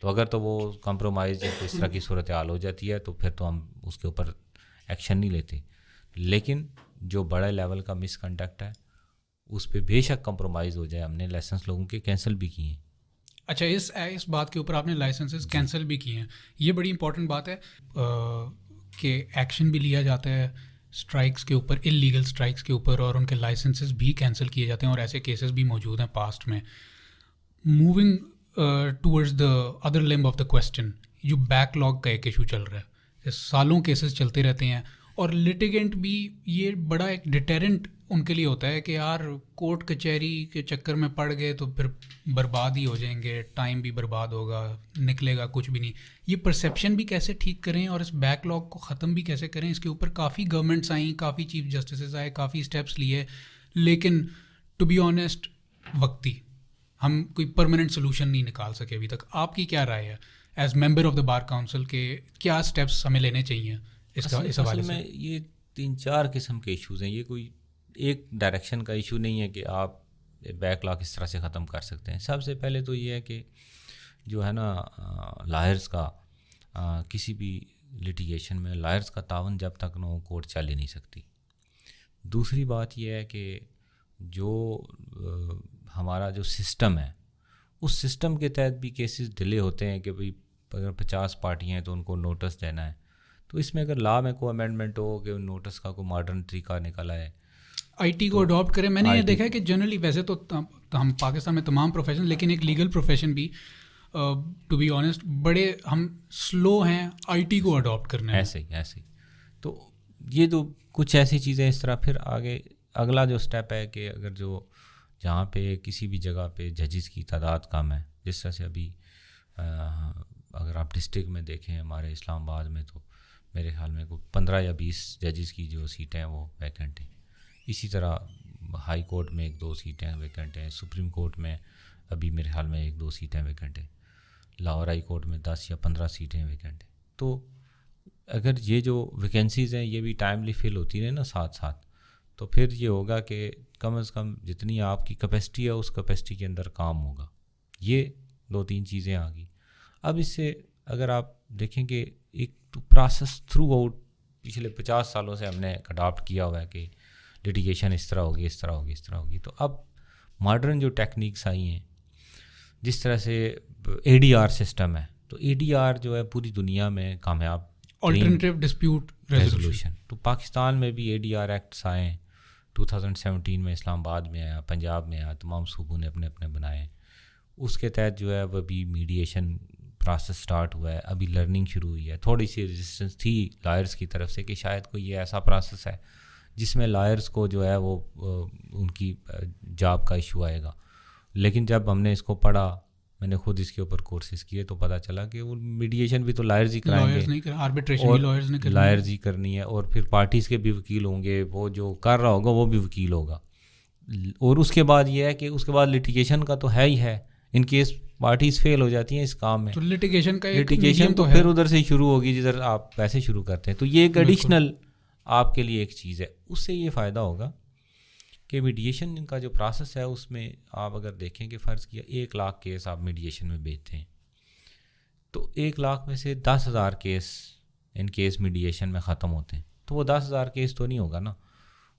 تو اگر تو وہ کمپرومائز یا اس طرح کی صورتحال ہو جاتی ہے تو پھر تو ہم اس کے اوپر ایکشن نہیں لیتے. لیکن جو بڑے لیول کا مس کنڈکٹ ہے اس پہ بے شک کمپرومائز ہو جائے. ہم نے لائسنس لوگوں کے کینسل بھی کیے ہیں. اچھا, اس بات کے اوپر آپ نے لائسنسز کینسل بھی کیے ہیں, یہ بڑی امپورٹنٹ بات ہے کہ ایکشن بھی لیا جاتا ہے اسٹرائکس کے اوپر, انلیگل اسٹرائکس کے اوپر, اور ان کے لائسنسز بھی کینسل کیے جاتے ہیں, اور ایسے کیسز بھی موجود ہیں پاسٹ میں. Moving towards the other limb of the question, جو بیک لاگ کا ایک ایشو چل رہا ہے, سالوں کیسز چلتے رہتے ہیں, اور لٹیگنٹ بھی یہ بڑا ایک ڈیٹرنٹ ان کے لیے ہوتا ہے کہ یار کورٹ کچہری کے چکر میں پڑ گئے تو پھر برباد ہی ہو جائیں گے, ٹائم بھی برباد ہوگا, نکلے گا کچھ بھی نہیں. یہ پرسیپشن بھی کیسے ٹھیک کریں اور اس بیک لاگ کو ختم بھی کیسے کریں, اس کے اوپر کافی گورنمنٹس آئیں, کافی چیف جسٹسز آئے, کافی اسٹیپس لیے, لیکن ٹو بی آنیسٹ وقتی ہم کوئی پرماننٹ سولوشن نہیں نکال سکے ابھی تک. آپ کی کیا رائے ہے as member of the bar council کہ کیا اسٹیپس ہمیں لینے چاہیے اس حوالے سے؟ یہ 3-4 قسم کے ایشوز ہیں. یہ کوئی ایک ڈائریکشن کا ایشو نہیں ہے کہ آپ بیک لاگ اس طرح سے ختم کر سکتے ہیں. سب سے پہلے تو یہ ہے کہ جو ہے نا لائرز کا کسی بھی لٹیگیشن میں لائرز کا تعاون جب تک نہ کورٹ چل ہی نہیں سکتی. دوسری بات یہ ہے کہ جو ہمارا جو سسٹم ہے اس سسٹم کے تحت بھی کیسز ڈیلے ہوتے ہیں کہ بھئی اگر 50 پارٹیاں ہیں تو ان کو نوٹس دینا ہے. تو اس میں اگر لا میں کوئی امینڈمنٹ ہو کہ نوٹس کا کوئی ماڈرن طریقہ نکلا ہے, آئی ٹی کو اڈاپٹ کریں. میں نے یہ دیکھا ہے کہ جنرلی ویسے تو ہم پاکستان میں تمام پروفیشن, لیکن ایک لیگل پروفیشن بھی ٹو بی آنیسٹ بڑے ہم سلو ہیں آئی ٹی کو اڈاپٹ کرنے. ایسے ہی تو یہ تو کچھ ایسی چیزیں اس طرح. پھر آگے اگلا جو اسٹیپ ہے کہ اگر جو جہاں پہ کسی بھی جگہ پہ ججز کی تعداد کم ہے, جس طرح سے ابھی اگر آپ ڈسٹرکٹ میں دیکھیں ہمارے اسلام آباد میں تو میرے خیال میں کوئی 15 یا 20 ججز کی جو سیٹیں ہیں وہ ویکنٹ ہیں. اسی طرح ہائی کورٹ میں 1-2 سیٹیں ویکنٹ ہیں, سپریم کورٹ میں ابھی میرے خیال میں 1-2 سیٹیں ویکنٹ ہیں, لاہور ہائی کورٹ میں 10 یا 15 سیٹیں ویکنٹ ہیں. تو اگر یہ جو ویکنسیز ہیں یہ بھی ٹائملی فل ہوتی رہے نا ساتھ ساتھ, تو پھر یہ ہوگا کہ کم از کم جتنی آپ کی کیپیسٹی ہے اس کیپیسٹی کے اندر کام ہوگا. یہ 2-3 چیزیں آ گئی. اب اس سے اگر آپ دیکھیں کہ ایک تو پروسیس تھرو آؤٹ پچھلے 50 سالوں سے ہم نے اڈاپٹ کیا ہوا ہے کہ لٹیگیشن اس طرح ہوگی, اس طرح ہوگی, اس طرح ہوگی. تو اب ماڈرن جو ٹیکنیکس آئی ہیں, جس طرح سے اے ڈی آر سسٹم ہے, تو اے ڈی آر جو ہے پوری دنیا میں کامیاب آلٹرنیٹیو ڈسپیوٹ ریزولوشن. تو پاکستان میں بھی اے ڈی آر ایکٹس آئے ہیں. 2017 میں اسلام آباد میں آیا, پنجاب میں آیا, تمام صوبوں نے اپنے اپنے بنائے. اس کے تحت جو ہے وہ ابھی میڈیشن پروسیس سٹارٹ ہوا ہے, ابھی لرننگ شروع ہوئی ہے. تھوڑی سی ریزسٹنس تھی لائرز کی طرف سے کہ شاید کوئی یہ ایسا پروسیس ہے جس میں لائرز کو جو ہے وہ ان کی جاب کا ایشو آئے گا. لیکن جب ہم نے اس کو پڑھا, میں نے خود اس کے اوپر کورسز کیے, تو پتہ چلا کہ وہ میڈیشن بھی تو لائرز ہی کرائیں گے, آربیٹریشن بھی لائرز ہی کرنی ہے, اور پھر پارٹیز کے بھی وکیل ہوں گے, وہ جو کر رہا ہوگا وہ بھی وکیل ہوگا. اور اس کے بعد یہ ہے کہ اس کے بعد لٹیگیشن کا تو ہے ہی ہے, ان کیس پارٹیز فیل ہو جاتی ہیں اس کام میں, تو لٹیگیشن تو پھر ادھر سے ہی شروع ہوگی جدھر آپ ویسے شروع کرتے ہیں. تو یہ ایک ایڈیشنل آپ کے لیے ایک چیز ہے. اس سے یہ فائدہ ہوگا کہ میڈیشن کا جو پروسیس ہے اس میں آپ اگر دیکھیں کہ فرض کیا 1 لاکھ کیس آپ میڈیشن میں بھیجتے ہیں, تو 1 لاکھ میں سے 10,000 کیس ان کیس میڈیشن میں ختم ہوتے ہیں. تو وہ 10,000 کیس تو نہیں ہوگا نا,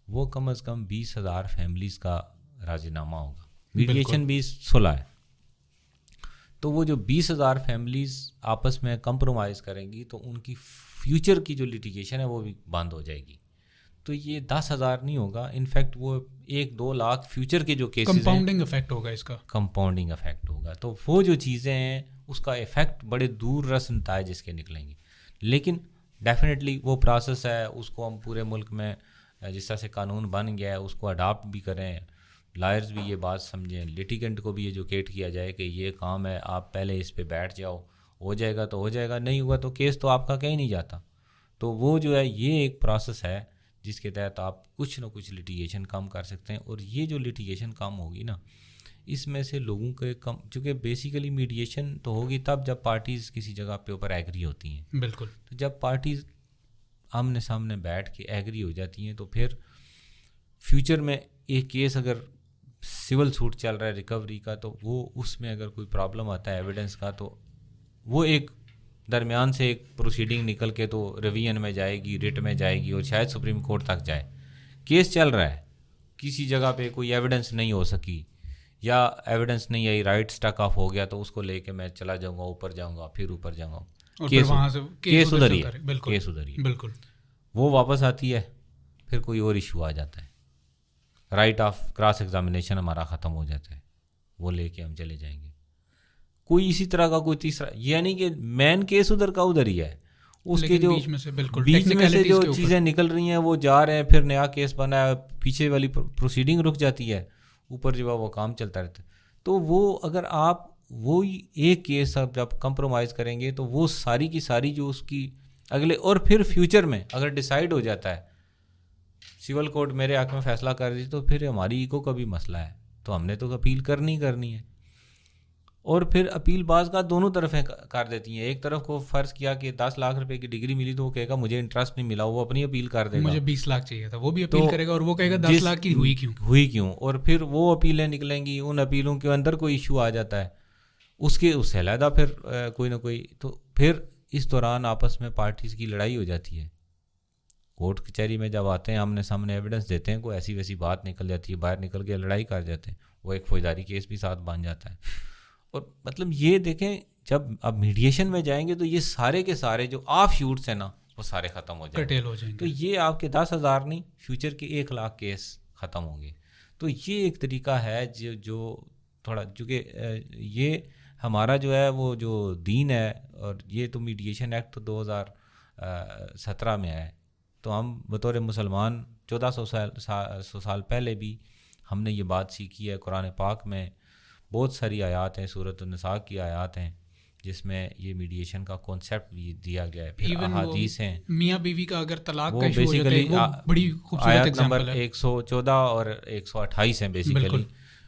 وہ کم از کم 20,000 فیملیز کا راضی نامہ ہوگا. میڈیشن بھی صلح ہے, تو وہ جو 20,000 فیملیز آپس میں کمپرومائز کریں گی تو ان کی فیوچر کی جو لٹیگیشن ہے وہ بھی بند ہو جائے گی. تو یہ 10,000 نہیں ہوگا, انفیکٹ وہ 1-2 لاکھ فیوچر کے جو کیسز ہیں, کمپاؤنڈنگ افیکٹ ہوگا, اس کا کمپاؤنڈنگ افیکٹ ہوگا. تو وہ جو چیزیں ہیں اس کا افیکٹ بڑے دور رس نتائج اس کے نکلیں گے. لیکن ڈیفینیٹلی وہ پروسیس ہے, اس کو ہم پورے ملک میں جس طرح سے قانون بن گیا ہے اس کو اڈاپٹ بھی کریں, لائرز بھی یہ بات سمجھیں, لٹیگنٹ کو بھی ایجوکیٹ کیا جائے کہ یہ کام ہے, آپ پہلے اس پہ بیٹھ جاؤ ہو جائے گا تو ہو جائے گا, نہیں ہوا تو کیس تو آپ کا کہیں نہیں جاتا. تو وہ جو ہے یہ ایک پروسیس ہے جس کے تحت آپ کچھ نہ کچھ لٹیگیشن کم کر سکتے ہیں. اور یہ جو لٹیگیشن کم ہوگی نا, اس میں سے لوگوں کے کم, چونکہ بیسیکلی میڈیشن تو ہوگی تب جب پارٹیز کسی جگہ پہ اوپر ایگری ہوتی ہیں. بالکل. تو جب پارٹیز آمنے سامنے بیٹھ کے ایگری ہو جاتی ہیں تو پھر فیوچر میں ایک کیس اگر سول سوٹ چل رہا ہے ریکوری کا, تو وہ اس میں اگر کوئی پرابلم آتا ہے ایویڈنس کا, تو وہ ایک درمیان سے ایک پروسیڈنگ نکل کے تو ریویژن میں جائے گی, ریٹ میں جائے گی, اور شاید سپریم کورٹ تک جائے. کیس چل رہا ہے, کسی جگہ پہ کوئی ایویڈنس نہیں ہو سکی یا ایویڈنس نہیں آئی, رائٹ اسٹک آف ہو گیا, تو اس کو لے کے میں چلا جاؤں گا, اوپر جاؤں گا, پھر اوپر جاؤں گا, کیس ادھر ہی ہے, کیس ادھر ہی. بالکل. وہ واپس آتی ہے, پھر کوئی اور ایشو آ جاتا ہے, رائٹ آف کراس ایگزامینیشن ہمارا ختم ہو جاتا ہے, وہ لے کے ہم چلے جائیں گے. کوئی اسی طرح کا کوئی تیسرا, یعنی کہ مین کیس ادھر کا ادھر ہی ہے, اس کے جو بیچ میں سے جو چیزیں نکل رہی ہیں وہ جا رہے ہیں, پھر نیا کیس بنا ہے, پیچھے والی پروسیڈنگ رک جاتی ہے, اوپر جو ہے وہ کام چلتا رہتا ہے. تو وہ اگر آپ وہ ایک کیس آپ جب کمپرومائز کریں گے تو وہ ساری کی ساری جو اس کی اگلے, اور پھر فیوچر میں اگر ڈیسائیڈ ہو جاتا ہے سول کورٹ میرے حق میں فیصلہ کر دی, تو پھر ہماری ایگو کا بھی مسئلہ ہے, تو ہم نے تو اپیل کرنی ہے. اور پھر اپیل بعض کا دونوں طرفیں کر دیتی ہیں. ایک طرف کو فرض کیا کہ 10 لاکھ روپے کی ڈگری ملی تو وہ کہے گا مجھے انٹرسٹ نہیں ملا, وہ اپنی اپیل کر دے گا, مجھے 20 لاکھ چاہیے تھا, وہ بھی اپیل کرے گا, اور وہ کہے گا 10 لاکھ کی ہوئی کیوں. اور پھر وہ اپیلیں نکلیں گی, ان اپیلوں کے اندر کوئی ایشو آ جاتا ہے, اس سے علیحدہ پھر کوئی نہ کوئی, تو پھر اس دوران آپس میں پارٹیز کی لڑائی ہو جاتی ہے. کورٹ کچہری میں جب آتے ہیں آمنے سامنے ایویڈنس دیتے ہیں, کوئی ایسی ویسی بات نکل جاتی ہے, باہر نکل کے لڑائی کر جاتے ہیں, وہ ایک فوجداری کیس بھی ساتھ بن جاتا ہے. اور مطلب یہ دیکھیں جب اب میڈیشن میں جائیں گے تو یہ سارے کے سارے جو آف شوٹس ہیں نا وہ سارے ختم ہو جائیں گے. تو یہ آپ کے 10,000 نہیں, فیوچر کے 1 لاکھ کیس ختم ہوں گے. تو یہ ایک طریقہ ہے جو تھوڑا, چونکہ یہ ہمارا جو ہے وہ جو دین ہے, اور یہ تو میڈیشن ایکٹ 2017 میں ہے, تو ہم بطور مسلمان 1400 سال پہلے بھی ہم نے یہ بات سیکھی ہے. قرآن پاک میں بہت ساری آیات ہیں, سورۃ النساء کی آیات ہیں جس میں یہ میڈیشن کا کانسیپٹ بھی دیا گیا ہے. پھر احادیث ہیں, میاں بیوی کا اگر طلاق کا ایشو ہو جاتا ہے, وہ بڑی خوبصورت ایگزامپل ہے. 114 اور 128 ہیں بیسیکلی,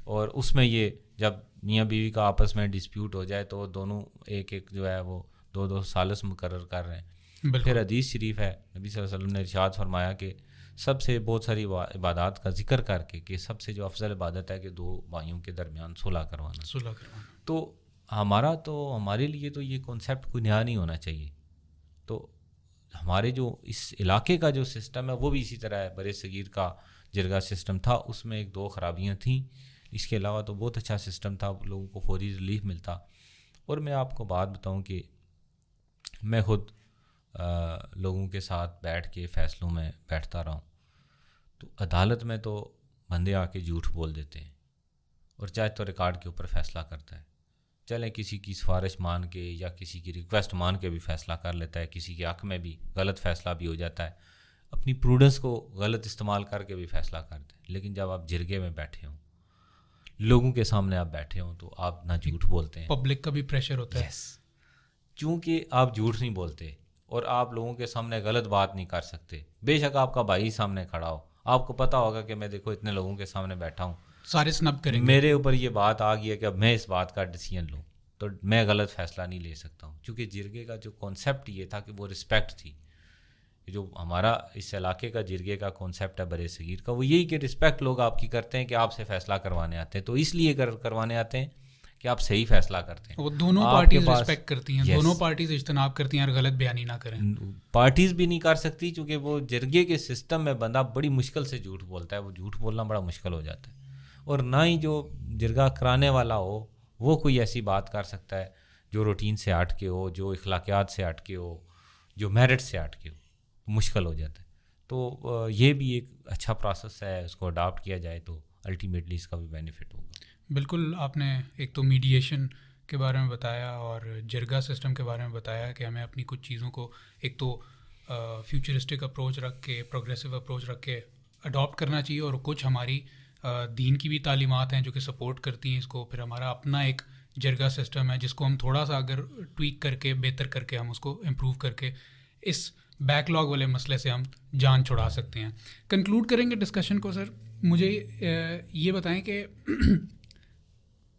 اور اس میں یہ جب میاں بیوی کا آپس میں ڈسپیوٹ ہو جائے تو دونوں ایک جو ہے وہ 2 سالس مقرر کر رہے ہیں. پھر حدیث شریف ہے, نبی صلی اللہ علیہ وسلم نے ارشاد فرمایا کہ سب سے بہت ساری عبادات کا ذکر کر کے کہ سب سے جو افضل عبادت ہے کہ 2 بھائیوں کے درمیان صلح کروانا. تو ہمارے لیے تو یہ کانسیپٹ کوئی نیا نہیں ہونا چاہیے. تو ہمارے جو اس علاقے کا جو سسٹم ہے وہ بھی اسی طرح ہے. برے صغیر کا جرگہ سسٹم تھا, اس میں 1-2 خرابیاں تھیں, اس کے علاوہ تو بہت اچھا سسٹم تھا, لوگوں کو فوری ریلیف ملتا. اور میں آپ کو بات بتاؤں کہ میں خود لوگوں کے ساتھ بیٹھ کے فیصلوں میں بیٹھتا رہا ہوں, تو عدالت میں تو بندے آ کے جھوٹ بول دیتے ہیں, اور چاہے تو ریکارڈ کے اوپر فیصلہ کرتا ہے. چلیں کسی کی سفارش مان کے یا کسی کی ریکویسٹ مان کے بھی فیصلہ کر لیتا ہے, کسی کے حق میں بھی غلط فیصلہ بھی ہو جاتا ہے, اپنی پروڈنس کو غلط استعمال کر کے بھی فیصلہ کرتے ہیں. لیکن جب آپ جرگے میں بیٹھے ہوں, لوگوں کے سامنے آپ بیٹھے ہوں, تو آپ نہ جھوٹ بولتے ہیں, پبلک کا بھی پریشر ہوتا ہے. چونکہ آپ جھوٹ نہیں بولتے اور آپ لوگوں کے سامنے غلط بات نہیں کر سکتے. بے شک آپ کا بھائی سامنے کھڑا ہو, آپ کو پتا ہوگا کہ میں دیکھو اتنے لوگوں کے سامنے بیٹھا ہوں, سارے سنب کریں گے, میرے اوپر یہ بات آ گئی ہے کہ اب میں اس بات کا ڈیسیژن لوں, تو میں غلط فیصلہ نہیں لے سکتا ہوں. چونکہ جرگے کا جو کانسیپٹ یہ تھا کہ وہ رسپیکٹ تھی, جو ہمارا اس علاقے کا جرگے کا کانسیپٹ ہے برے صغیر کا, وہ یہی کہ رسپیکٹ لوگ آپ کی کرتے ہیں کہ آپ سے فیصلہ کروانے آتے ہیں. تو اس لیے کروانے آتے ہیں کہ آپ صحیح فیصلہ کرتے ہیں. وہ دونوں پارٹیز رسپیکٹ کرتی ہیں, دونوں پارٹیز اجتناب کرتی ہیں اور غلط بیانی نہ کریں. پارٹیز بھی نہیں کر سکتی, چونکہ وہ جرگے کے سسٹم میں بندہ بڑی مشکل سے جھوٹ بولتا ہے, وہ جھوٹ بولنا بڑا مشکل ہو جاتا ہے. اور نہ ہی جو جرگہ کرانے والا ہو وہ کوئی ایسی بات کر سکتا ہے جو روٹین سے ہٹ کے ہو, جو اخلاقیات سے ہٹ کے ہو, جو میرٹ سے ہٹ کے ہو, مشکل ہو جاتا ہے. تو یہ بھی ایک اچھا پروسیس ہے, اس کو اڈاپٹ کیا جائے تو الٹیمیٹلی اس کا بھی بینیفٹ ہوگا. بالکل. آپ نے ایک تو میڈیشن کے بارے میں بتایا اور جرگہ سسٹم کے بارے میں بتایا کہ ہمیں اپنی کچھ چیزوں کو ایک تو فیوچرسٹک اپروچ رکھ کے, پروگریسو اپروچ رکھ کے اڈاپٹ کرنا چاہیے, اور کچھ ہماری دین کی بھی تعلیمات ہیں جو کہ سپورٹ کرتی ہیں اس کو. پھر ہمارا اپنا ایک جرگا سسٹم ہے جس کو ہم تھوڑا سا اگر ٹویک کر کے بہتر کر کے ہم اس کو امپروو کر کے اس بیک لاگ والے مسئلے سے ہم جان چھڑا سکتے ہیں. کنکلوڈ کریں گے ڈسکشن کو. سر مجھے یہ بتائیں کہ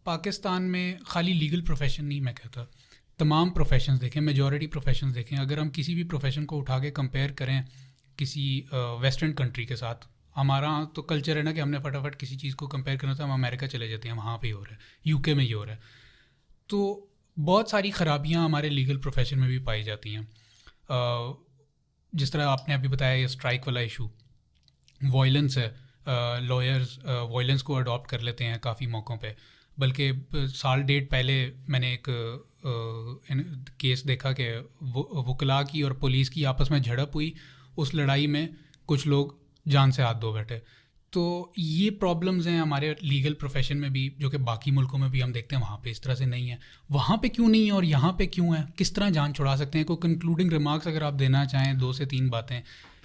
پاکستان میں خالی لیگل پروفیشن نہیں میں کہتا, تمام پروفیشنز دیکھیں, میجورٹی پروفیشنز دیکھیں, اگر ہم کسی بھی پروفیشن کو اٹھا کے کمپیئر کریں کسی ویسٹرن کنٹری کے ساتھ, ہمارا تو کلچر ہے نا کہ ہم نے فٹافٹ کسی چیز کو کمپیئر کرنا تھا ہم امریکہ چلے جاتے ہیں, وہاں پہ ہی ہو رہا ہے, یو کے میں یہ ہو رہا ہے. تو بہت ساری خرابیاں ہمارے لیگل پروفیشن میں بھی پائی جاتی ہیں. جس طرح آپ نے ابھی بتایا یہ اسٹرائک والا ایشو, وائلنس ہے, لائرز وائلنس کو اڈاپٹ کر لیتے ہیں کافی موقعوں پہ. بلکہ سال ڈیڑھ پہلے میں نے ایک کیس دیکھا کہ وکلاء کی اور پولیس کی آپس میں جھڑپ ہوئی, اس لڑائی میں کچھ لوگ جان سے ہاتھ دھو بیٹھے. تو یہ پرابلمز ہیں ہمارے لیگل پروفیشن میں بھی, جو کہ باقی ملکوں میں بھی ہم دیکھتے ہیں وہاں پہ اس طرح سے نہیں ہے. وہاں پہ کیوں نہیں ہے اور یہاں پہ کیوں ہے, کس طرح جان چھڑا سکتے ہیں؟ کوئی کنکلوڈنگ ریمارکس اگر آپ دینا چاہیں, 2 سے 3 باتیں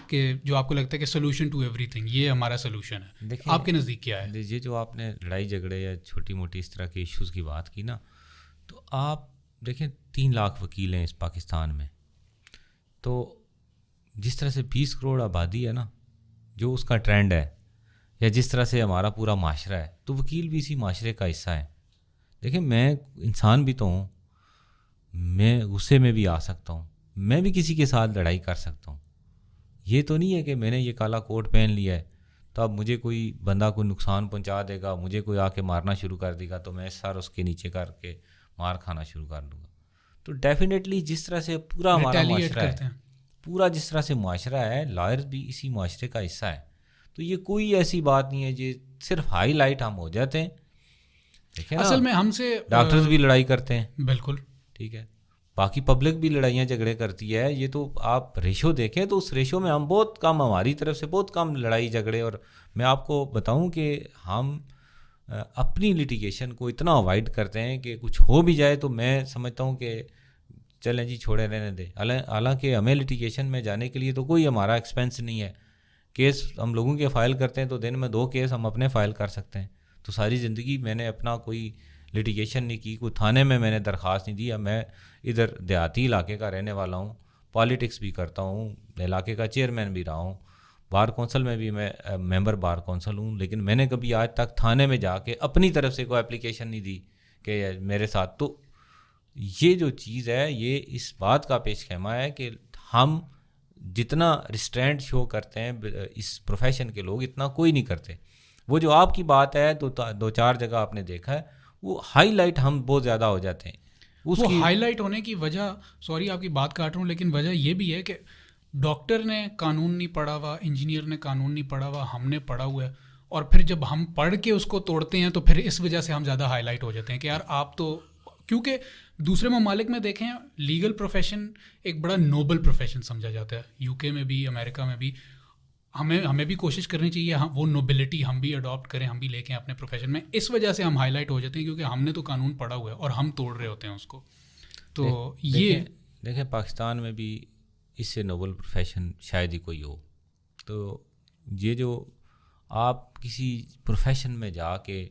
کہ جو آپ کو لگتا ہے کہ سولوشن ٹو ایوری تھنگ, یہ ہمارا سولوشن ہے, آپ کے نزدیک کیا ہے؟ یہ جو آپ نے لڑائی جھگڑے یا چھوٹی موٹی اس طرح کے ایشوز کی بات کی نا, تو آپ دیکھیں 3 لاکھ وکیل ہیں اس پاکستان میں, تو جس طرح سے 20 کروڑ آبادی ہے نا, جو اس کا ٹرینڈ ہے, یا جس طرح سے ہمارا پورا معاشرہ ہے, تو وکیل بھی اسی معاشرے کا حصہ ہے. دیکھیں میں انسان بھی تو ہوں, میں غصے میں بھی آ سکتا ہوں, میں بھی کسی کے ساتھ لڑائی کر سکتا ہوں. یہ تو نہیں ہے کہ میں نے یہ کالا کوٹ پہن لیا ہے تو اب مجھے کوئی بندہ کوئی نقصان پہنچا دے گا, مجھے کوئی آ کے مارنا شروع کر دے گا تو میں سر اس کے نیچے کر کے مار کھانا شروع کر دوں گا. تو ڈیفینیٹلی جس طرح سے پورا ہمارا معاشرہ ہے, پورا جس طرح سے معاشرہ ہے, لائرز بھی اسی معاشرے کا حصہ ہے. تو یہ کوئی ایسی بات نہیں ہے جو صرف ہائی لائٹ ہم ہو جاتے ہیں. دیکھیں اصل میں ہم سے ڈاکٹرز بھی لڑائی کرتے ہیں, بالکل ٹھیک ہے, باقی پبلک بھی لڑائیاں جھگڑے کرتی ہے. یہ تو آپ ریشو دیکھیں تو اس ریشو میں ہم بہت کم, ہماری طرف سے بہت کم لڑائی جھگڑے. اور میں آپ کو بتاؤں کہ ہم اپنی لٹیگیشن کو اتنا اوائڈ کرتے ہیں کہ کچھ ہو بھی جائے تو میں سمجھتا ہوں کہ چلیں جی چھوڑے رہنے دیں. حالانکہ ہمیں لٹیگیشن میں جانے کے لیے تو کوئی ہمارا ایکسپینس نہیں ہے. کیس ہم لوگوں کے فائل کرتے ہیں تو دن میں 2 کیس ہم اپنے فائل کر سکتے ہیں. تو ساری زندگی میں نے اپنا کوئی لٹیگیشن نہیں کی, کوئی تھانے میں نے درخواست نہیں دی. میں ادھر دیہاتی علاقے کا رہنے والا ہوں, پالیٹکس بھی کرتا ہوں, علاقے کا چیئرمین بھی رہا ہوں, بار کونسل میں بھی میں ممبر بار کونسل ہوں. لیکن میں نے کبھی آج تک تھانے میں جا کے اپنی طرف سے کوئی اپلیکیشن نہیں دی کہ میرے ساتھ. تو یہ جو چیز ہے یہ اس بات کا پیش خیمہ ہے کہ ہم جتنا ریسٹرینٹ شو کرتے ہیں اس پروفیشن کے لوگ, اتنا کوئی نہیں کرتے. وہ جو آپ کی بات ہے تو 2-4 جگہ آپ نے دیکھا ہے, وہ ہائی لائٹ ہم بہت زیادہ ہو جاتے ہیں. وہ ہائی لائٹ ہونے کی وجہ, سوری آپ کی بات کاٹ رہا ہوں, لیکن وجہ یہ بھی ہے کہ ڈاکٹر نے قانون نہیں پڑھا ہوا, انجینئر نے قانون نہیں پڑھا ہوا, ہم نے پڑھا ہوا ہے. اور پھر جب ہم پڑھ کے اس کو توڑتے ہیں تو پھر اس وجہ سے ہم زیادہ ہائی لائٹ ہو جاتے ہیں کہ یار آپ تو, کیونکہ دوسرے ممالک میں دیکھیں لیگل پروفیشن ایک بڑا نوبل پروفیشن سمجھا جاتا ہے. یو کے میں بھی, امریکہ میں بھی. ہمیں بھی کوشش کرنی چاہیے وہ نوبلٹی ہم بھی اڈاپٹ کریں, ہم بھی لے کے اپنے پروفیشن میں. اس وجہ سے ہم ہائی لائٹ ہو جاتے ہیں کیونکہ ہم نے تو قانون پڑھا ہوا ہے اور ہم توڑ رہے ہوتے ہیں اس کو. تو یہ دیکھیں پاکستان میں بھی اس سے نوبل پروفیشن شاید ہی کوئی ہو. تو یہ جو آپ کسی پروفیشن میں جا کے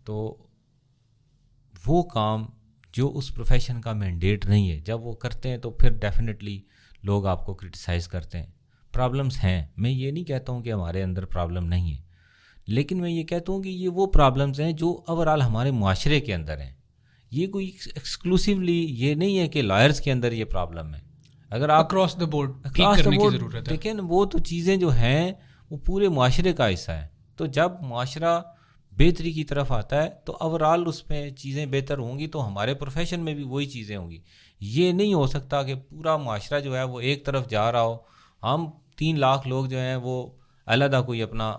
تو وہ کام جو اس پروفیشن کا مینڈیٹ نہیں ہے, جب وہ کرتے ہیں تو پھر ڈیفینیٹلی لوگ آپ کو کرٹیسائز کرتے ہیں. پرابلمس ہیں, میں یہ نہیں کہتا ہوں کہ ہمارے اندر پرابلم نہیں ہے, لیکن میں یہ کہتا ہوں کہ یہ وہ پرابلمس ہیں جو اوورآل ہمارے معاشرے کے اندر ہیں. یہ کوئی ایکسکلوسیولی یہ نہیں ہے کہ لائرز کے اندر یہ پرابلم ہے. اگر آپ اکراس دا بورڈ ٹھیک کرنے کی ضرورت ہے. لیکن وہ تو چیزیں جو ہیں وہ پورے معاشرے کا حصہ ہے. تو جب معاشرہ بہتری کی طرف آتا ہے تو اوورآل اس میں چیزیں بہتر ہوں گی, تو ہمارے پروفیشن میں بھی وہی چیزیں ہوں گی. یہ نہیں ہو سکتا کہ پورا معاشرہ جو ہے وہ ایک طرف جا رہا ہو, ہم 3 لاکھ لوگ جو ہیں وہ علیحدہ کوئی اپنا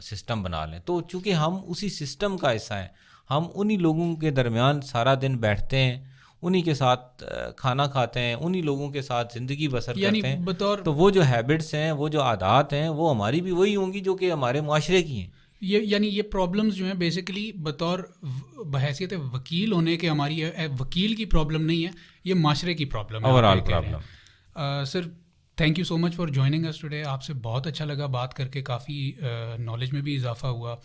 سسٹم بنا لیں. تو چونکہ ہم اسی سسٹم کا حصہ ہیں, ہم انہی لوگوں کے درمیان سارا دن بیٹھتے ہیں, انہی کے ساتھ کھانا کھاتے ہیں, انہی لوگوں کے ساتھ زندگی بسر کرتے ہیں. تو وہ جو ہیبٹس ہیں, وہ جو عادات ہیں, وہ ہماری بھی وہی ہوں گی جو کہ ہمارے معاشرے کی ہیں. یہ پرابلمز جو ہیں بیسیکلی بطور بحیثیت وکیل ہونے کے ہماری وکیل کی پرابلم نہیں ہے, یہ معاشرے کی پرابلم ہے, overall problem. Sir thank you so much for joining اس ٹوڈے. آپ سے بہت اچھا لگا بات کر کے, کافی نالج میں بھی اضافہ ہوا.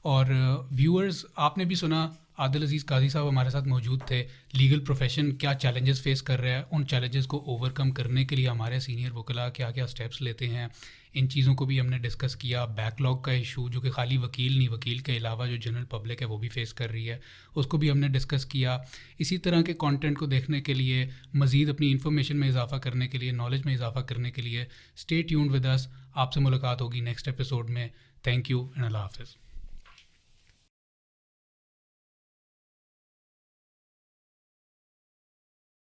اور ویورز آپ نے بھی سنا, عادل عزیز قاضی صاحب ہمارے ساتھ موجود تھے. لیگل پروفیشن کیا چیلنجز فیس کر رہا ہے, ان چیلنجز کو اوور کم کرنے کے لیے ہمارے سینئر وکلاء کیا کیا اسٹیپس لیتے ہیں, ان چیزوں کو بھی ہم نے ڈسکس کیا. بیک لاگ کا ایشو جو کہ خالی وکیل نہیں, وکیل کے علاوہ جو جنرل پبلک ہے وہ بھی فیس کر رہی ہے, اس کو بھی ہم نے ڈسکس کیا. اسی طرح کے کانٹینٹ کو دیکھنے کے لیے, مزید اپنی انفارمیشن میں اضافہ کرنے کے لیے, نالج میں اضافہ کرنے کے لیے اسٹے ٹیونڈ ود اس. آپ سے ملاقات ہوگی نیکسٹ ایپیسوڈ میں. تھینک یو اینڈ اللہ حافظ.